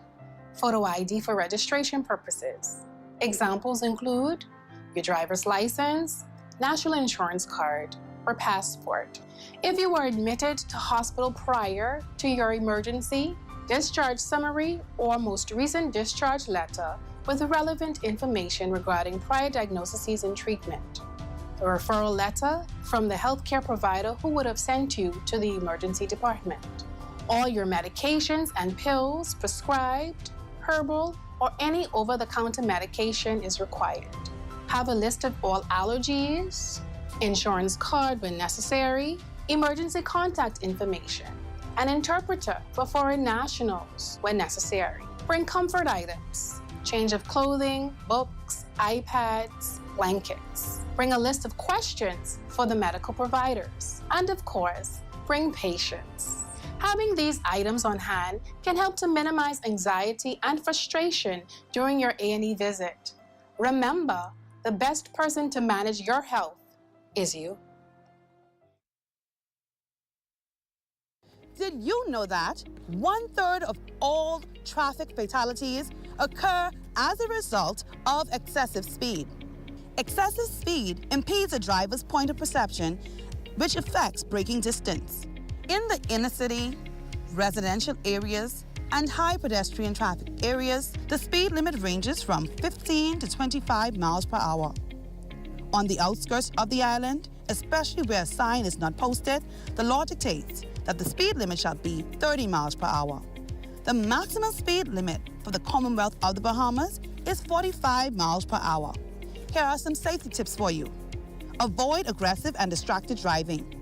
photo ID for registration purposes. Examples include your driver's license, national insurance card, or passport. If you were admitted to hospital prior to your emergency, discharge summary or most recent discharge letter with relevant information regarding prior diagnoses and treatment. A referral letter from the healthcare provider who would have sent you to the emergency department. All your medications and pills prescribed, herbal, or any over-the-counter medication is required. Have a list of all allergies, insurance card when necessary, emergency contact information, an interpreter for foreign nationals when necessary. Bring comfort items, change of clothing, books, iPads, blankets. Bring a list of questions for the medical providers. And of course, bring patience. Having these items on hand can help to minimize anxiety and frustration during your A&E visit. Remember, the best person to manage your health is you. Did you know that 1/3 of all traffic fatalities occur as a result of excessive speed? Excessive speed impedes a driver's point of perception, which affects braking distance. In the inner city, residential areas, and high pedestrian traffic areas, the speed limit ranges from 15 to 25 miles per hour. On the outskirts of the island, especially where a sign is not posted, the law dictates that the speed limit shall be 30 miles per hour. The maximum speed limit for the Commonwealth of the Bahamas is 45 miles per hour. Here are some safety tips for you. Avoid aggressive and distracted driving.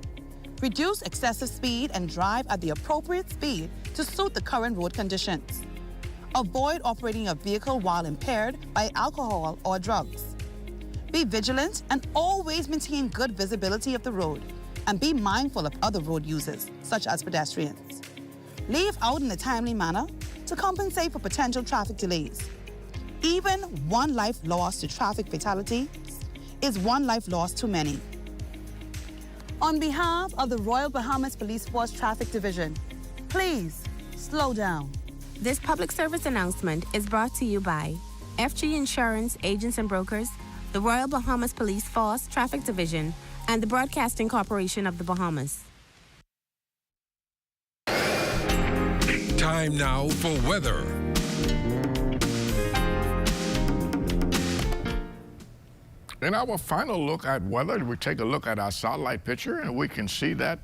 Reduce excessive speed and drive at the appropriate speed to suit the current road conditions. Avoid operating a vehicle while impaired by alcohol or drugs. Be vigilant and always maintain good visibility of the road, and be mindful of other road users, such as pedestrians. Leave out in a timely manner to compensate for potential traffic delays. Even one life lost to traffic fatalities is one life lost too many. On behalf of the Royal Bahamas Police Force Traffic Division, please slow down. This public service announcement is brought to you by FG Insurance Agents and Brokers, the Royal Bahamas Police Force Traffic Division, and the Broadcasting Corporation of the Bahamas. Time now for weather. In our final look at weather, we take a look at our satellite picture, and we can see that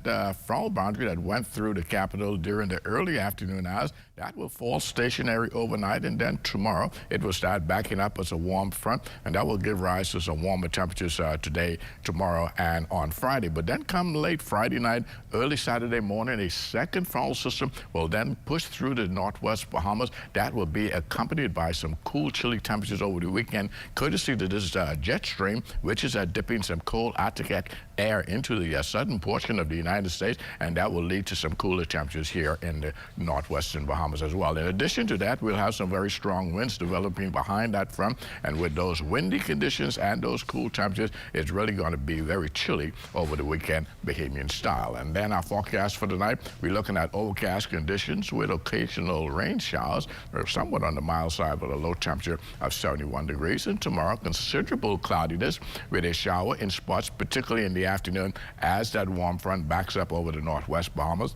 frontal boundary that went through the capital during the early afternoon hours, that will fall stationary overnight, and then tomorrow it will start backing up as a warm front, and that will give rise to some warmer temperatures today, tomorrow, and on Friday. But then come late Friday night, early Saturday morning, a second frontal system will then push through the northwest Bahamas. That will be accompanied by some cool, chilly temperatures over the weekend, courtesy to this jet stream, which is dipping some cold Arctic air into the southern portion of the United States, and that will lead to some cooler temperatures here in the northwestern Bahamas as well. In addition to that, we'll have some very strong winds developing behind that front, and with those windy conditions and those cool temperatures, it's really going to be very chilly over the weekend, Bahamian style. And then our forecast for tonight, we're looking at overcast conditions with occasional rain showers, or somewhat on the mild side with a low temperature of 71 degrees. And tomorrow, considerable cloudiness with a shower in spots, particularly in the afternoon, as that warm front backs up over the northwest Bahamas.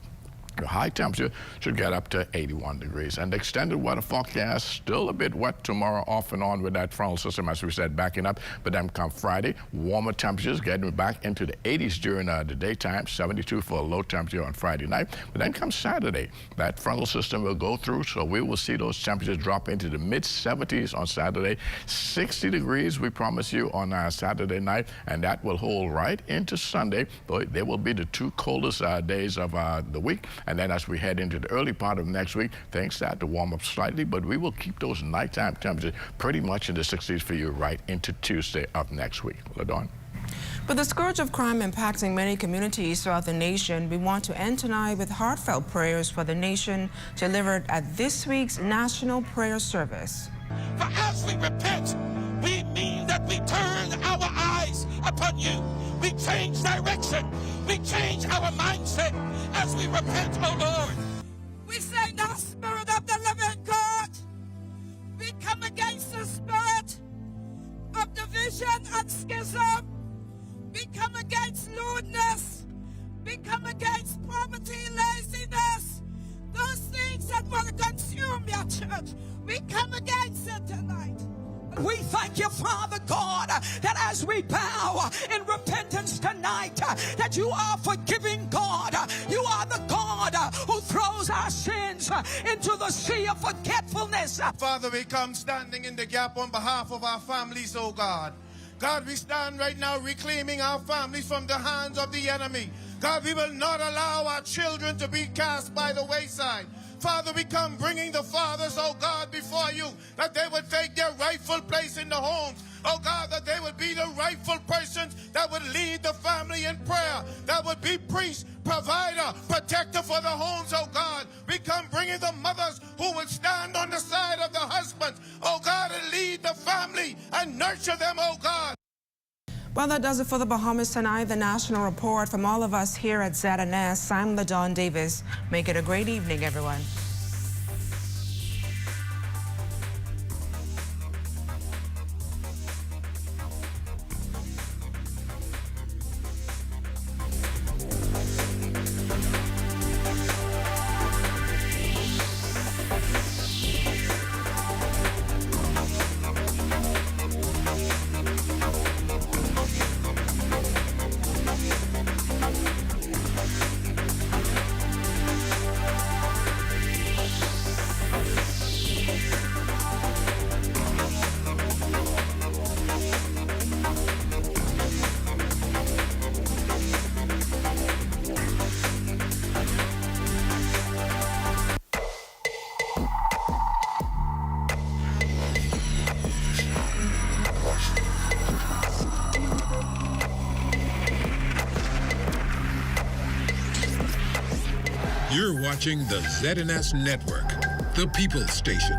The high temperature should get up to 81 degrees. And the extended weather forecast, still a bit wet tomorrow, off and on with that frontal system, as we said, backing up. But then come Friday, warmer temperatures getting back into the 80s during the daytime, 72 for a low temperature on Friday night. But then comes Saturday, that frontal system will go through, so we will see those temperatures drop into the mid-70s on Saturday, 60 degrees, we promise you, on Saturday night, and that will hold right into Sunday. But they will be the two coldest days of the week. And then as we head into the early part of next week, things start to warm up slightly, but we will keep those nighttime temperatures pretty much in the 60s for you right into Tuesday of next week. LaDawn. With the scourge of crime impacting many communities throughout the nation, we want to end tonight with heartfelt prayers for the nation delivered at this week's National Prayer Service. For as we repent, we mean that we turn our eyes upon you. We change direction. We change our mindset as we repent, oh Lord. We say, "Thou Spirit of the living God," we come against the spirit of division and schism. We come against lewdness. We come against poverty, laziness. Those things that want to consume your church. We come against it tonight. We thank you, Father God, that as we bow in repentance tonight, that you are forgiving God. You are the God who throws our sins into the sea of forgetfulness. Father, we come standing in the gap on behalf of our families, oh God. God, we stand right now reclaiming our families from the hands of the enemy. God, we will not allow our children to be cast by the wayside. Father, we come bringing the fathers, oh God, before you, that they would take their rightful place in the homes. Oh God, that they would be the rightful persons that would lead the family in prayer, that would be priest, provider, protector for the homes, oh God. We come bringing the mothers who would stand on the side of the husbands, oh God, and lead the family and nurture them, oh God. Well, that does it for the Bahamas Tonight, the national report. From all of us here at ZNS, I'm LaDawn Davis. Make it a great evening, everyone. You're watching the ZNS Network, the People's Station.